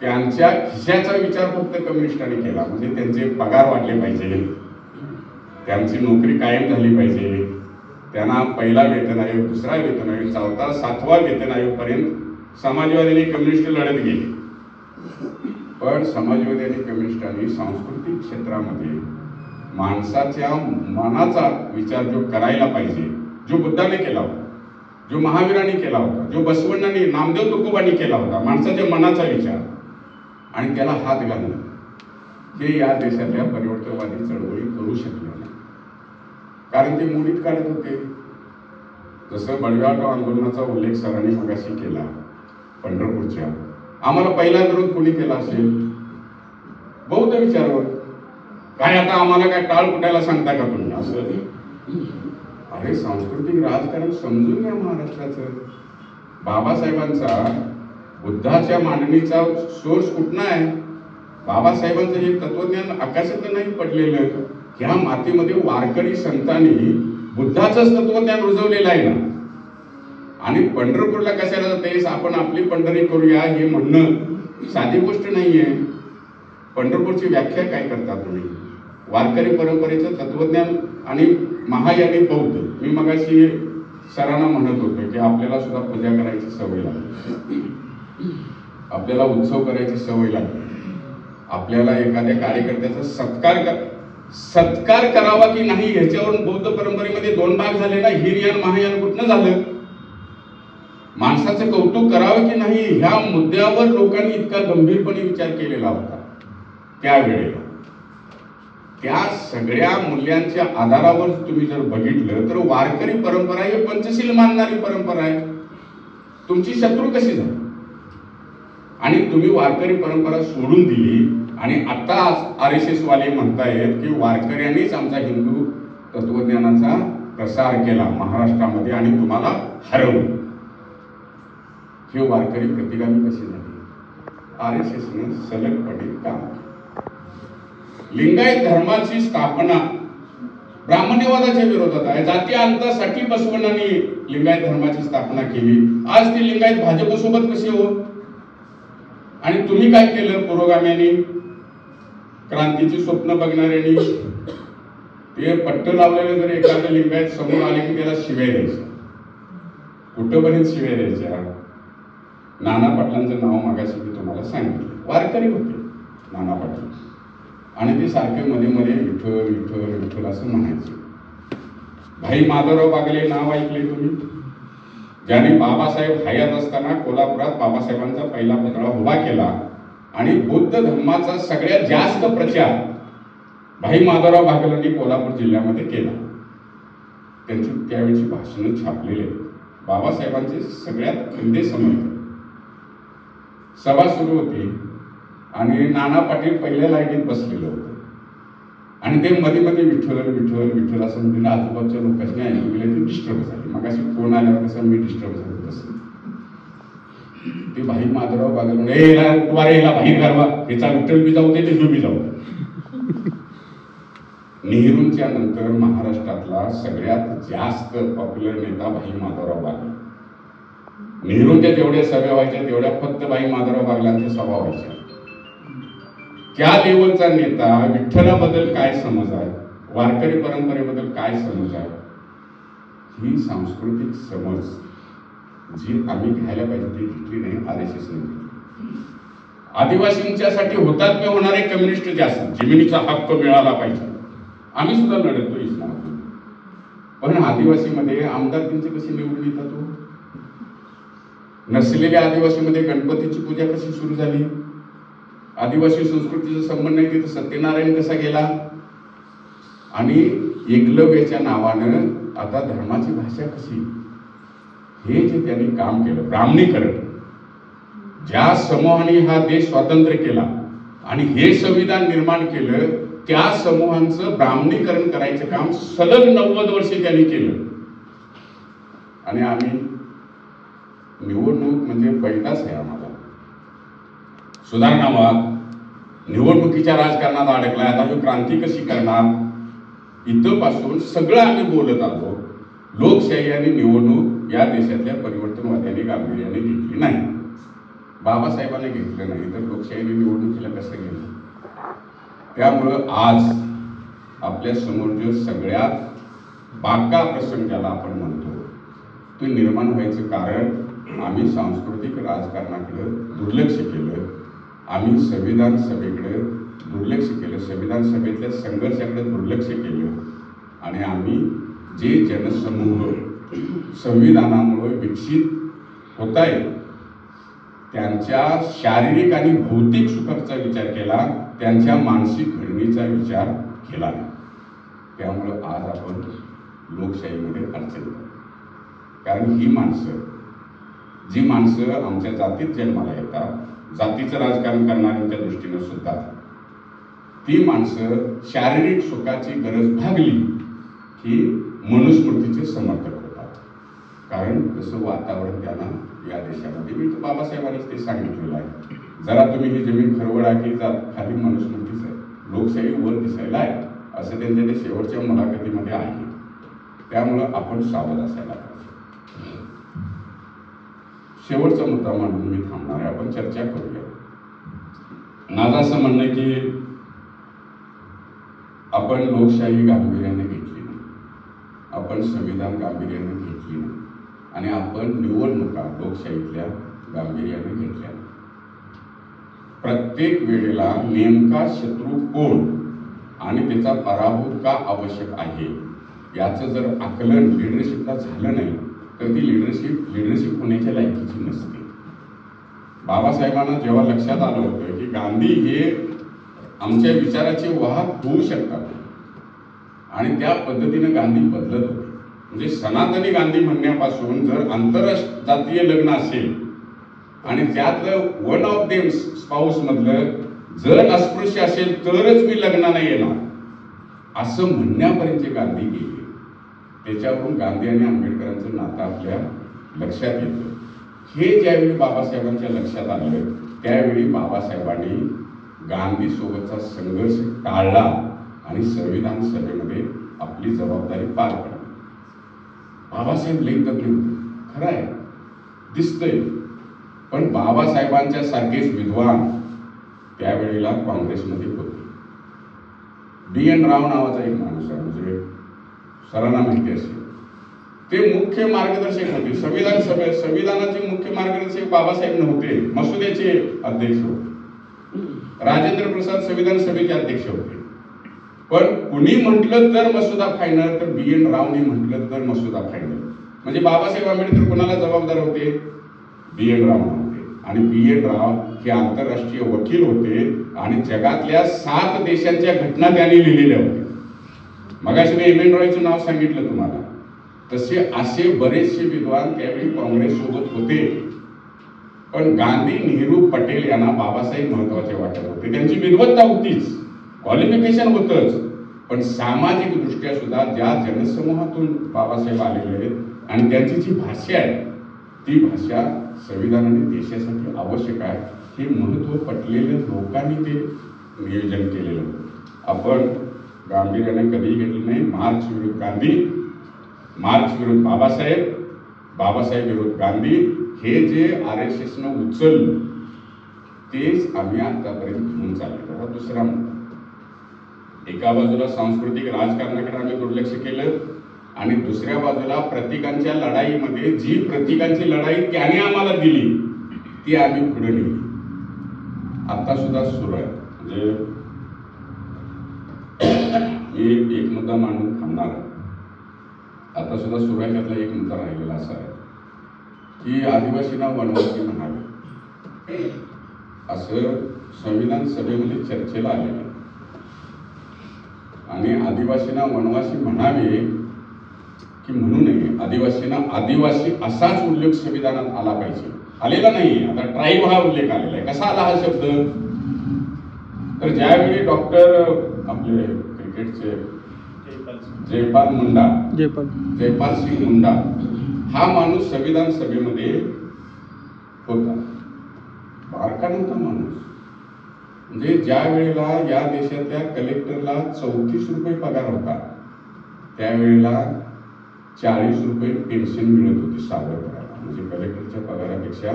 त्यांच्या खिशाचा विचार फक्त कम्युनिस्टांनी केला. म्हणजे त्यांचे पगार वाढले पाहिजे, त्यांची नोकरी कायम झाली पाहिजे, त्यांना पहिला वेतन आयोग, दुसरा वेतन आयोग, चौथा, सातवा वेतन आयोग पर्यंत समाजवादी आणि कम्युनिस्ट लढत गेले. पण समाजवादी आणि कम्युनिस्टांनी सांस्कृतिक क्षेत्रामध्ये माणसाच्या मनाचा विचार जो करायला पाहिजे, जो बुद्धाने केला होता, जो महावीरांनी केला होता, जो बसवण्णांनी, नामदेव तुकोबांनी केला होता, माणसाच्या मनाचा विचार आणि त्याला हात घालणं, हे या देशातल्या परिवर्तनवादी चळवळी करू शकले नाही. कारण ते मोडीत काढत होते. जसं बळीराव आंदोलनाचा उल्लेख सरांनी मगाशी केला, पंढरपूरच्या, आम्हाला पहिला विरोध कोणी केला असेल? बौद्ध विचारावर. काय आता आम्हाला काय टाळ कुटायला सांगता का तुम्ही असं? अरे सांस्कृतिक राजकारण समजून घ्या महाराष्ट्राचं. बाबासाहेबांचा बुद्धाच्या मांडणीचा सोर्स कुठला आहे? बाबासाहेबांचं हे तत्वज्ञान आकाशात नाही पडलेलं. ह्या मातीमध्ये वारकरी संतांनी बुद्धाचंच तत्वज्ञान रुजवलेलं आहे ना. आणि पंढरपूरला कशाला जातेस, आपण आपली पंढरी करूया हे म्हणणं साधी गोष्ट नाहीये. पंढरपूरची व्याख्या काय करता तुम्ही? वारकरी परंपरेचं तत्वज्ञान आणि महायानी बौद्ध. मी मगाशी सरांना म्हणत होतो की आपल्याला सुद्धा पूजा करायची सवय लागली, आपल्याला उत्सव करायची सवय लागली, आपल्याला एखाद्या कार्यकर्त्याचा सत्कार करावा की नाही ह्याच्यावरून बौद्ध परंपरेमध्ये दोन भाग झाले ना. हिरयान महायान कुठनं झालं? माणसाचं कौतुक करावं की नाही ह्या मुद्द्यावर लोकांनी इतका गंभीरपणे विचार केलेला होता त्यावेळेला. त्या सगळ्या मूल्यांच्या आधारावर तुम्ही जर बघितलं तर वारकरी परंपरा ही पंचशील मानणारी परंपरा आहे. तुमची शत्रू कशी झाली? आणि तुम्ही वारकरी परंपरा सोडून दिली आणि आता RSS वाले म्हणतायत की वारकऱ्यांनीच आमचा हिंदू तत्वज्ञानाचा प्रसार केला महाराष्ट्रामध्ये आणि तुम्हाला हरवलं. हे वारकरी प्रतिगामी कशी झाली? RSSनं सलगपणे काम केलं. लिंगायत धर्माची स्थापना ब्राह्मण्यवादाच्या विरोधात आहे. जाती अंतासाठी बसवण्णांनी लिंगायत धर्माची स्थापना केली. आज ती लिंगायत भाजपसोबत कशी हो? आणि तुम्ही काय केलं? पुरोगाम्यांनी, क्रांतीची स्वप्न बघणाऱ्यांनी ते पट्ट लावलेलं जर एखादं लिंगायत समोर आले की त्याला शिव्या द्यायच्या. कुठं बरेच शिव्या द्यायच्या. नाना पाटलांचं नाव मागाशी मी तुम्हाला सांगितलं. वारकरी होते नाना पाटील आणि ते सारखे मध्ये मध्ये विठ्ठल विठ्ठल विठ्ठल असं म्हणायचे. भाई माधवराव बागले नाव ऐकले तुम्ही? ज्याने बाबासाहेब हयात असताना कोल्हापुरात बाबासाहेबांचा पहिला पुतळा उभा केला आणि बुद्ध धर्माचा सगळ्यात जास्त प्रचार भाई माधवराव बागलांनी कोल्हापूर जिल्ह्यामध्ये केला. त्यांची त्यावेळीची भाषणं छापलेले. बाबासाहेबांचे सगळ्यात खंदे समर्थ. सभा सुरू होती आणि नाना पाटील पहिल्या लाईनीत बसलेलं होतं आणि ते मध्ये मध्ये विठ्ठल विठ्ठल विठ्ठल असं म्हणलेलं आजूबाजूच्या लोकांनी ऐकून गेले. ते डिस्टर्ब झाले. मग अशी फोन आल्यावर कसं मी डिस्टर्ब झालो तसं ते भाई माधवराव बागल बाहेर घालवा, ह्याचा विठ्ठल बी जाऊ दे ते बी जाऊ दे. नेहरूंच्या नंतर महाराष्ट्रातला सगळ्यात जास्त पॉप्युलर नेता भाई माधवराव बागल. नेहरूंच्या जेवढ्या सभा व्हायच्या तेवढ्या फक्त भाई माधवराव बागलांच्या सभा व्हायच्या. त्या लेवलचा नेता विठ्ठलाबद्दल काय समज आहे, वारकरी परंपरेबद्दल काय समज आहे, ही सांस्कृतिक समज जी आम्ही घ्यायला पाहिजे ती घेतली नाही. RSSने आदिवासींच्यासाठी हुतात्मे होणारे कम्युनिस्ट जास्त, जमिनीचा हक्क मिळाला पाहिजे, आम्ही सुद्धा लढतो इस्लामातून. पण आदिवासीमध्ये आमदारकींचे कशी निवडून येतात हो? नसलेल्या आदिवासीमध्ये गणपतीची पूजा कशी सुरू झाली? आदिवासी संस्कृतीचा संबंध नाही तिथं सत्यनारायण कसा गेला? आणि एकलव्याच्या नावानं आता धर्माची भाषा कशी? हे जे त्यांनी काम केलं ब्राह्मणीकरण, ज्या समूहाने हा देश स्वातंत्र्य केला आणि हे संविधान निर्माण केलं त्या समूहांचं ब्राह्मणीकरण करायचं काम सलग 90 वर्षे त्यांनी केलं. आणि आम्ही निवडणूक म्हणजे पहिलाच आहे आम्हाला सुधारणा व्हा, निवडणुकीच्या राजकारणात अडकलाय, आता ही क्रांती कशी करणार, इथं पासून सगळं आम्ही बोलत आलो. लोकशाही आणि निवडणूक या देशातल्या परिवर्तनवाद्यांनी गांभीर्याने घेतली नाही. बाबासाहेबांनी घेतलं नाही तर लोकशाहीने निवडणुकीला कसं गेलं? त्यामुळं आज आपल्या समोर जो सगळ्यात बाका प्रसंग ज्याला आपण म्हणतो ते निर्माण व्हायचं कारण आम्ही सांस्कृतिक राजकारणाकडे दुर्लक्ष केलं. आम्ही संविधान सभेकडे दुर्लक्ष केलं, संविधान सभेतल्या संघर्षाकडे दुर्लक्ष केलं आणि आम्ही जे जनसमूह संविधानामुळे विकसित होत आहे त्यांच्या शारीरिक आणि भौतिक सुखाचा विचार केला, त्यांच्या मानसिक घडणीचा विचार केला नाही. त्यामुळं आज आपण लोकशाहीमध्ये अडचण, कारण ही माणसं जी माणसं आमच्या जातीत जन्माला येतात, जातीचं राजकारण करणाऱ्यांच्या दृष्टीनं सुद्धा ती माणसं शारीरिक सुखाची गरज भागली की मनुस्मृतीचे समर्थक होतात. कारण तसं वातावरण त्यांना या देशामध्ये, मी तर बाबासाहेबांनीच ते सांगितलेलं आहे, जरा तुम्ही ही जमीन खरवडा की खाली मनुस्मृतीच आहे, लोकशाही वर दिसायला आहे, असं त्यांच्या ते शेवटच्या मुलाखतीमध्ये आहे. त्यामुळं आपण सावध असायला पाहिजे. शेवटचा मुद्दा म्हणून मी थांबणार आहे, आपण चर्चा करूया. माझं असं म्हणणं आहे की आपण लोकशाही गांभीर्याने घेतली नाही, आपण संविधान गांभीर्याने घेतली नाही, आणि आपण निवडणुका लोकशाहीतल्या गांभीर्याने घेतल्या. प्रत्येक वेळेला नेमका शत्रू कोण आणि त्याचा पराभव का आवश्यक आहे याचं जर आकलन लिडरशिपला झालं नाही तर ती लिडरशिप होण्याच्या लायकीची नसते. बाबासाहेबांना जेव्हा लक्षात आलं होतं की गांधी हे आमच्या विचाराचे वाहक होऊ शकतात आणि त्या पद्धतीनं गांधी बदलत होते. म्हणजे सनातनी गांधी म्हणण्यापासून जर आंतरजातीय लग्न असेल आणि त्यातलं वन ऑफ देम स्पाऊस मधलं जर अस्पृश्य असेल तरच मी लग्नाला येणार असं म्हणण्यापर्यंत गांधी गेले. त्याच्यावरून गांधी आणि आंबेडकरांचं नातं आपल्या लक्षात येतं. हे ज्यावेळी बाबासाहेबांच्या लक्षात आलं त्यावेळी बाबासाहेबांनी गांधी सोबतचा संघर्ष टाळला आणि संविधान सभेमध्ये आपली जबाबदारी पार पडली. बाबासाहेब लई तज्ञ होते, खरं आहे, दिसतंय, पण बाबासाहेबांच्या सारखेच विद्वान त्यावेळेला काँग्रेसमध्ये होते. B.N. राव नावाचा एक माणूस आहे, म्हणजे सरांना माहिती असेल, ते मुख्य मार्गदर्शक होते. संविधानाचे मुख्य मार्गदर्शक बाबासाहेब नव्हते, मसुद्याचे अध्यक्ष होते. राजेंद्र प्रसाद संविधान सभेचे अध्यक्ष होते. पण कुणी म्हटलं तर मसुदा फायनल तर B.N. रावनी म्हटलं तर मसुदा फायनल. म्हणजे बाबासाहेब आंबेडकर कोणाला जबाबदार होते? B.N. राव होते. आणि B.N. राव हे आंतरराष्ट्रीय वकील होते आणि जगातल्या 7 देशांच्या घटना त्यांनी लिहिलेल्या होत्या. मगाशी मी M.N. रॉयचं नाव सांगितलं तुम्हाला, तसे असे बरेचसे विद्वान त्यावेळी काँग्रेस सोबत होते. पण गांधी, नेहरू, पटेल यांना बाबासाहेब महत्वाचे वाटत होते. त्यांची विद्वत्ता होतीच, क्वालिफिकेशन होतच, पण सामाजिक दृष्ट्या सुद्धा ज्या जनसमूहातून बाबासाहेब आलेले आहेत आणि त्यांची जी भाषा आहे ती भाषा संविधानाने देशासाठी आवश्यक आहे हे महत्व पटलेल्या लोकांनी ते नियोजन केलेलं होतं. आपण गांभीर्याने कधीही घेतलं नाही. मार्क्स विरुद्ध गांधी, मार्क्स विरुद्ध बाबासाहेब, बाबासाहेब विरुद्ध गांधी, हे जे RSSनं उचललं तेच आम्ही आतापर्यंत घेऊन चाललेलो. हा दुसरा मुद्दा. एका बाजूला सांस्कृतिक राजकारणाकडे आम्ही दुर्लक्ष केलं आणि दुसऱ्या बाजूला प्रतीकांच्या लढाईमध्ये जी प्रतीकांची लढाई त्याने आम्हाला दिली ती आम्ही पुढे नेली. आता सुद्धा सुरू आहे. म्हणजे मी एक मुद्दा मांडून थांबणार आहे. आता सुद्धा सुरू आहे, त्यातला एक मुद्दा राहिलेला असा आहे की आदिवासींना वनवासी म्हणावे असं संविधान सभेमध्ये चर्चेला आलेलं आणि आदिवासींना वनवासी म्हणावे की म्हणू नये, आदिवासींना आदिवासी असाच उल्लेख संविधानात आला पाहिजे. आलेला नाही, आता ट्राईब हा उल्लेख आलेला आहे. कसा आला हा शब्द? तर ज्यावेळी डॉक्टर आपले क्रिकेटचे जयपाल सिंग मुंडा हा माणूस संविधान सभेमध्ये होता, बारका नव्हता माणूस. म्हणजे ज्या वेळेला या देशातल्या कलेक्टरला 34 रुपये पगार होता त्यावेळेला 40 रुपये पेन्शन मिळत होती सावध करायला. म्हणजे कलेक्टरच्या पगारापेक्षा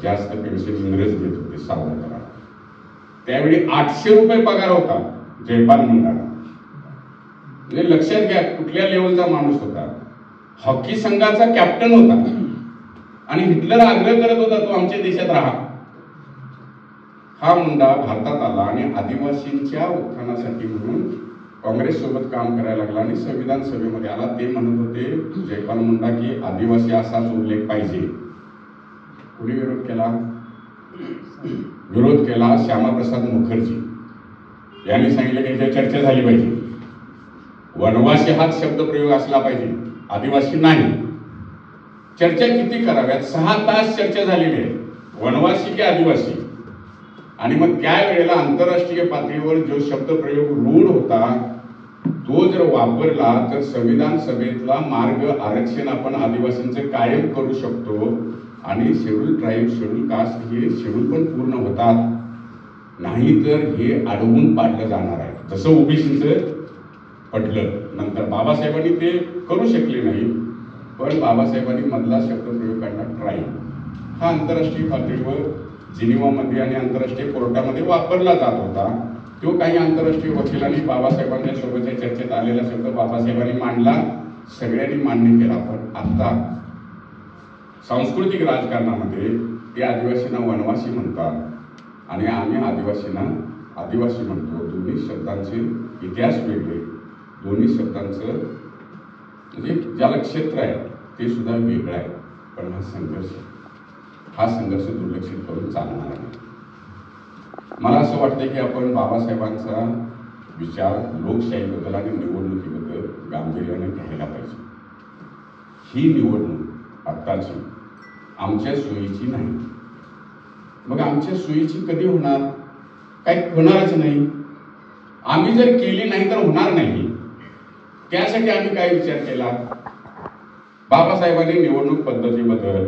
जास्त पेन्शन इंग्रज देत होते सावध करायला. त्यावेळी 800 रुपये पगार होता जयपाल मुंडाला. म्हणजे लक्षात घ्या कुठल्या लेवलचा माणूस होता. हॉकी संघाचा कॅप्टन होता आणि हिटलर आग्रह करत होता तो आमच्या देशात राहा. हा मुंडा भारतात आला आणि आदिवासींच्या उत्थानासाठी म्हणून काँग्रेस सोबत काम करायला लागला आणि संविधान सभेमध्ये आला. ते म्हणत होते जयपाल मुंडा की आदिवासी असाच उल्लेख पाहिजे. कुणी विरोध केला? विरोध केला श्यामाप्रसाद मुखर्जी यांनी सांगितलं की याची चर्चा झाली पाहिजे, वनवासी हाच शब्द प्रयोग असला पाहिजे, आदिवासी नाही. चर्चा किती कराव्यात? 6 तास चर्चा झालेली आहे, वनवासी की आदिवासी. आणि मग त्यावेळेला आंतरराष्ट्रीय पातळीवर जो शब्दप्रयोग रूढ होता तो जर वापरला तर संविधान सभेतला मार्ग आरक्षण आपण आदिवासींचं कायम करू शकतो आणि शेड्यूल ट्राईब, शेड्यूल कास्ट हे शेड्यूल पण पूर्ण होतात. नाही तर हे अडवून पाडलं जाणार आहे. जसं ओबीसीचं पडलं, नंतर बाबासाहेबांनी ते करू शकले नाही, पण बाबासाहेबांनी मधला शब्दप्रयोग काढला ट्राईब. हा आंतरराष्ट्रीय पातळीवर जिनिवामध्ये आणि आंतरराष्ट्रीय कोर्टामध्ये वापरला जात होता. तो काही आंतरराष्ट्रीय वकिलांनी बाबासाहेबांच्या सोबतच्या चर्चेत आलेला शब्द बाबासाहेबांनी मांडला, सगळ्यांनी मान्य केला. पण आता सांस्कृतिक राजकारणामध्ये ते आदिवासींना वनवासी म्हणतात आणि आम्ही आदिवासींना आदिवासी म्हणतो. दोन्ही शब्दांचे इतिहास वेगळे, दोन्ही शब्दांचं म्हणजे ज्याला क्षेत्र आहे ते सुद्धा वेगळं आहे. पण हा संघर्ष दुर्लक्षित करून चालणार नाही. मला असं वाटतं की आपण बाबासाहेबांचा विचार लोकशाहीबद्दल आणि निवडणुकीबद्दल गांभीर्याने घ्यायला पाहिजे. ही निवडणूक आत्ताची आमच्या सोयीची नाही. मग आमच्या सोयीची कधी होणार? काही होणारच नाही. आम्ही जर केली नाही तर होणार नाही. त्यासाठी आम्ही काय विचार केला? बाबासाहेबांनी निवडणूक पद्धतीबद्दल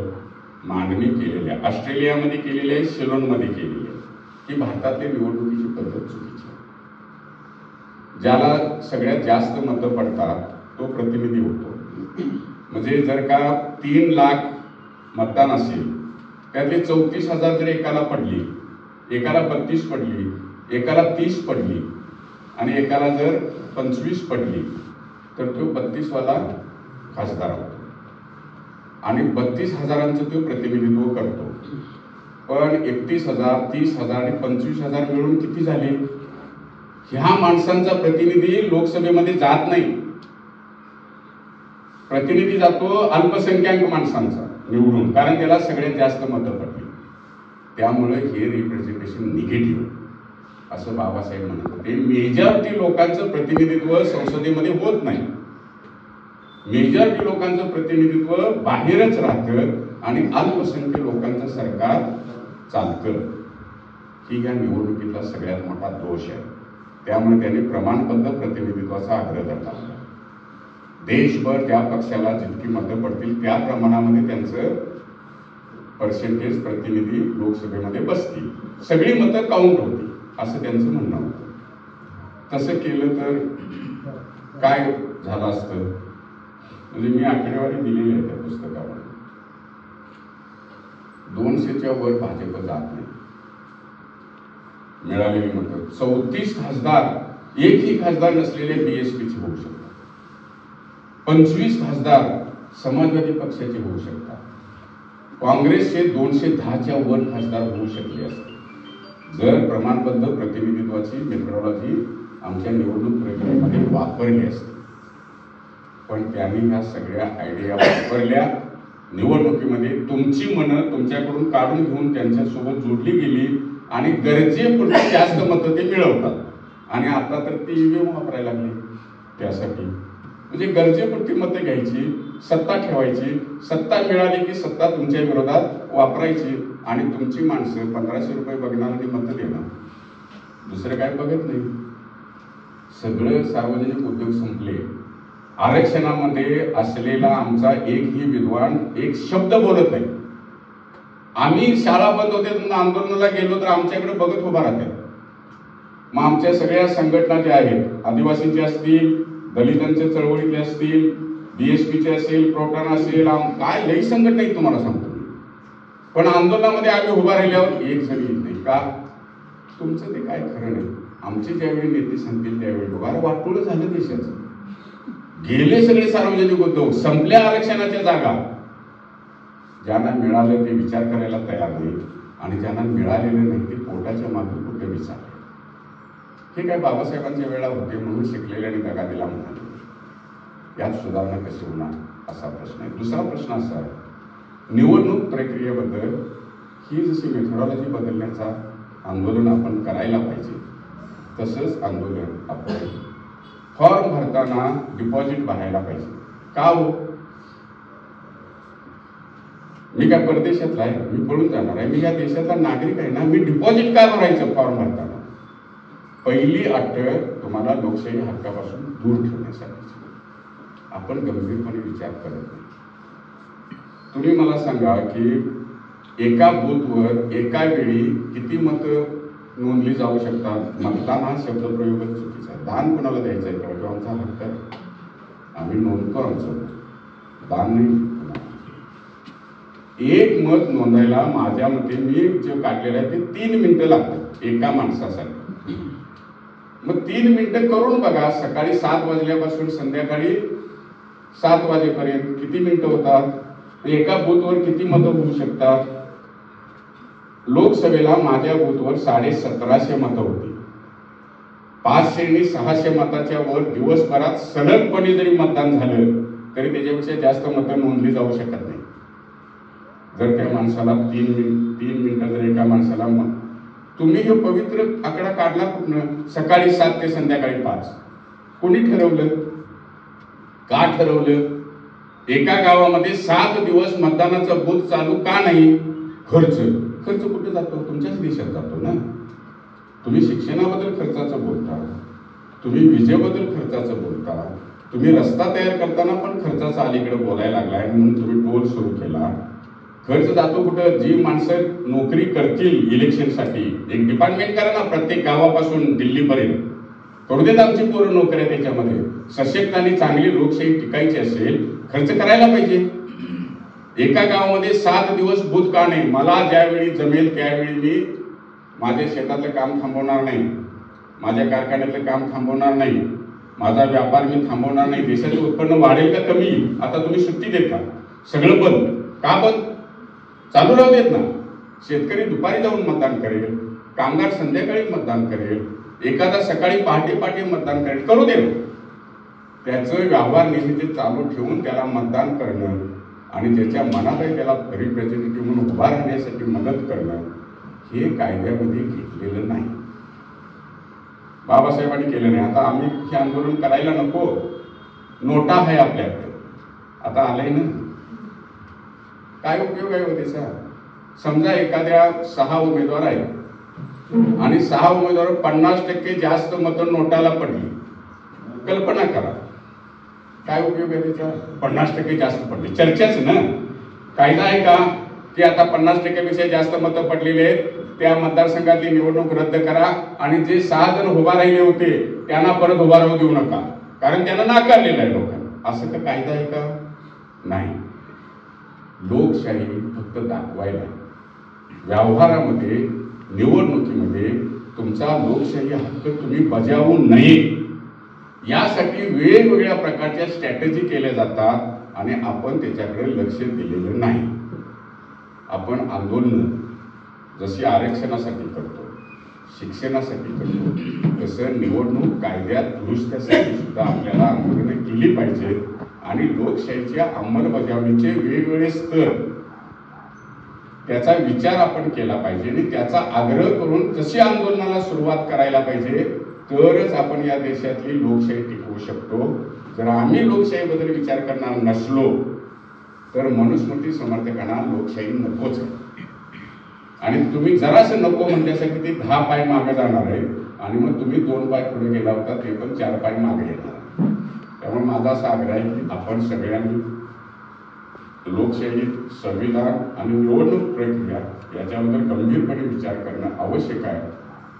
मांडणी केलेली आहे, ऑस्ट्रेलियामध्ये केलेली आहे, सिलोनमध्ये केलेली आहे की भारतातली निवडणुकीची पद्धत चुकीची आहे. ज्याला सगळ्यात जास्त मतं पडतात तो प्रतिनिधी होतो. म्हणजे जर का 3 लाख मतदान असेल त्यातली 34,000 जर एकाला पडली, एकाला 32 पडली, एकाला 30 पडली आणि एकाला जर 25 पडली तर तो 32वाला खासदार होतो आणि 32,000चं तो प्रतिनिधित्व करतो. पण 31,000, 30,000 आणि 25,000 मिळून किती झाले? ह्या माणसांचा प्रतिनिधी लोकसभेमध्ये जात नाही. प्रतिनिधी जातो अल्पसंख्याक माणसांचा निवडून, कारण त्याला सगळ्यात जास्त मतं पडली. त्यामुळे हे रिप्रेझेंटेशन निगेटिव्ह असं बाबासाहेब म्हणत होते. मेजॉरिटी लोकांचं प्रतिनिधित्व संसदेमध्ये होत नाही. मेजॉरिटी लोकांचं प्रतिनिधित्व बाहेरच राहतं आणि अल्पसंख्याक लोकांचं सरकार चालतं. ही या निवडणुकीतला सगळ्यात मोठा दोष आहे. त्यामुळे त्यांनी प्रमाणबद्ध प्रतिनिधित्वाचा आग्रह धरला. देशभर त्या पक्षाला जितकी मतं पडतील त्या प्रमाणामध्ये त्यांचं पर्सेंटेज प्रतिनिधी लोकसभेमध्ये बसतील. सगळी मतं काउंट होती असं त्यांचं म्हणणं होतं. तसं केलं तर काय झालं असतं? म्हणजे मी आकडेवारी दिलेली आहे त्या पुस्तकावर. 200च्या वर भाजप जात नाही. मिळालेली मतं 34 खासदार, एकही खासदार नसलेले बीएसपीचे होऊ शकतात. 25 खासदार समाजवादी पक्षाचे होऊ शकतात. काँग्रेसचे 210च्या वर खासदार होऊ शकले असते जर प्रमाणबद्ध प्रतिनिधित्वाची मेथडॉलॉजी आमच्या निवडणूक प्रक्रियेमध्ये वापरली असते. पण त्यांनी ह्या सगळ्या आयडिया वापरल्या. निवडणुकीमध्ये तुमची मनं तुमच्याकडून काढून घेऊन त्यांच्यासोबत जोडली गेली आणि गरजेपुरती जास्त मतं ते मिळवतात. आणि आता तर ते ईव्हीएम वापरायला लागले त्यासाठी. म्हणजे गरजेपुरती मतं घ्यायची, सत्ता ठेवायची, सत्ता मिळाली की सत्ता तुमच्या विरोधात वापरायची आणि तुमची माणसं 1500 रुपये बघणार आणि मतं देणार, दुसरं काय बघत नाही. सगळं सार्वजनिक उद्योग संपले. आरक्षणामध्ये असलेला आमचा एकही विद्वान एक शब्द बोलत नाही. आम्ही शाळा बंद होते म्हणून आंदोलनाला गेलो तर आमच्याकडे बघत उभा राहते. मग आमच्या सगळ्या संघटना ज्या आहेत, आदिवासींचे असतील, दलितांच्या चळवळीतले असतील, बीएसपीचे असेल, प्रोटान असेल, काय लई संघटना आहे तुम्हाला सांगतो. पण आंदोलनामध्ये आम्ही उभा राहिल्यावर एक जरी येत नाही. का? तुमचं ते काय खरं नाही. आमचे ज्यावेळी नेते सांगतील त्यावेळी उभा. वाटोळं झालं देशाचं. गेले सगळे सार्वजनिक उद्योग, संपल्या आरक्षणाच्या जागा. ज्यांना मिळालं ते विचार करायला तयार नाही आणि ज्यांना मिळालेलं नाही ते पोटाच्या मागे कुठे विचार. हे काय बाबासाहेबांच्या वेळा होते म्हणून शिकलेल्याने दगा दिला म्हणाले. यात सुधारणा कशी होणार असा प्रश्न आहे. दुसरा प्रश्न असा आहे, निवडणूक प्रक्रियेबद्दल ही जशी मेथडॉलॉजी बदलण्याचा आंदोलन आपण करायला पाहिजे तसंच आंदोलन आपण फॉर्म भरताना डिपॉझिट भरायला पाहिजे. का हो? मी काय परदेशातला आहे, मी पळून जाणार आहे? मी या देशातला नागरिक आहे ना. मी डिपॉझिट का भरायचं फॉर्म भरताना? पहिली अट तुम्हाला लोकशाही हक्कापासून दूर ठेवण्यासाठी. आपण गंभीरपणे विचार करत नाही. तुम्ही मला सांगा की एका बूथवर एका वेळी किती मतं नोंदली जाऊ शकतात? मतदान हा शब्दप्रयोगच चुकीचा आहे. दान कोणाला द्यायचं आहे का? आमचा हक्क आहे, आम्ही नोंदतो आमचं, दान नाही. एक मत नोंदायला माझ्या मते मी जे काढलेलं आहे ते 3 मिनिटं लागतात एका माणसासाठी. मग 3 मिनिटं करून बघा. सकाळी 7 वाजल्यापासून संध्याकाळी 7 वाजेपर्यंत किती मिनिटं होतात? एका बूथवर किती मतं होऊ शकतात? लोकसभेला माझ्या बूथवर 1750 मतं होती. 500 आणि 600 मताच्या वर दिवसभरात सलगपणे जरी मतदान झालं तरी त्याच्यापेक्षा जास्त मतं नोंदली जाऊ शकत नाही. जर त्या माणसाला 3 मिनिटं जर एका माणसाला तुम्ही हे पवित्र आकडा काढला कुठनं? सकाळी 7 ते संध्याकाळी 5. कोणी ठरवलं? का ठरवलं? एका गावामध्ये 7 दिवस मतदानाचा बूथ चालू का नाही? खर्च कुठे जातो? तुमच्याच देशात जातो ना. तुम्ही शिक्षणाबद्दल खर्चाचं बोलता, तुम्ही विजेबद्दल खर्चाचं बोलता, तुम्ही रस्ता तयार करताना पण खर्चाचा अलीकडे बोलायला लागलाय म्हणून तुम्ही टोल सुरू केला. खर्च जातो कुठं? जी माणसं नोकरी करतील इलेक्शनसाठी एक डिपार्टमेंट करा ना, प्रत्येक गावापासून दिल्लीपर्यंत करू देत आमची पोरं नोकऱ्या. त्याच्यामध्ये सशक्त आणि चांगली लोकशाही टिकायची असेल खर्च करायला पाहिजे. एका गावामध्ये 7 दिवस बूथ का नाही? मला ज्यावेळी जमेल त्यावेळी मी माझ्या शेतातलं काम थांबवणार नाही, माझ्या कारखान्यातलं काम थांबवणार नाही, माझा व्यापार मी थांबवणार नाही. देशाचं उत्पन्न वाढेल का कमी? आता तुम्ही सुट्टी देता, सगळं बंद. का बंद? चालू राहू देत ना. शेतकरी दुपारी जाऊन मतदान करेल, कामगार संध्याकाळी मतदान करेल, एखादा सकाळी पहाटे मतदान करेल, करू दे. त्याचं व्यवहार नेहमी चालू ठेवून त्याला मतदान करणं आणि त्याच्या मनात आहे त्याला रिप्रेझेंटेटिव्ह म्हणून उभा राहण्यासाठी मदत करणं हे कायद्यामध्ये घेतलेलं नाही. बाबासाहेबांनी केलं नाही. आता आम्ही हे आंदोलन करायला नको. नोटा आहे आपल्याकडे, आता आलंय ना. काय उपयोग आहे हो त्याचा? समजा एखाद्या 6 उमेदवार आहेत आणि 6 उमेदवार 50% जास्त मतं नोटाला पडली. कल्पना करा काय उपयोग आहे त्याचा? 50% जास्त पडली, चर्चाच ना. कायदा आहे का की आता 50%पेक्षा जास्त मतं पडलेले आहेत त्या मतदारसंघातली निवडणूक रद्द करा आणि जे 6 जण उभा राहिले होते त्यांना परत उभा राहू देऊ नका कारण त्यांना नाकारलेलं आहे लोकांना? असं तर कायदा आहे का? नाही. लोकशाही फक्त दाखवायला, व्यवहारामध्ये निवडणुकीमध्ये तुमचा लोकशाही हक्क तुम्ही बजावू नये यासाठी वेगवेगळ्या प्रकारच्या स्ट्रॅटेजी केल्या जातात आणि आपण त्याच्याकडे लक्ष दिलेलं नाही. आपण आंदोलन जशी आरक्षणासाठी करतो, शिक्षणासाठी करतो, तसं निवडणूक कायद्यात दुरुस्तीसाठी सुद्धा आपल्याला आंदोलनं केली पाहिजेत आणि लोकशाहीच्या अंमलबजावणीचे वेगवेगळे स्तर त्याचा विचार आपण केला पाहिजे आणि त्याचा आग्रह करून तशी आंदोलनाला सुरुवात करायला पाहिजे. तरच आपण या देशातली लोकशाही टिकवू शकतो. जर आम्ही लोकशाहीबद्दल विचार करणार नसलो तर मनुस्मृती समर्थकांना लोकशाही नकोच आहे आणि तुम्ही जरासं नको म्हणण्यासाठी ते 10 पाय मागे जाणार आहे आणि मग तुम्ही 2 पाय पुढे गेला होता ते पण 4 पाय मागे येणार. त्यामुळे माझा असा आग्रह आहे की आपण सगळ्यांनी लोकशाही, संविधान आणि निवडणूक प्रक्रिया याच्याबद्दल गंभीरपणे विचार करणं आवश्यक आहे.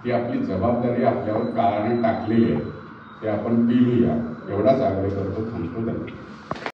ती आपली जबाबदारी आपल्यावर काळाने टाकलेली आहे, ते आपण पेलूया एवढाच आग्रह करतो. थांबतो.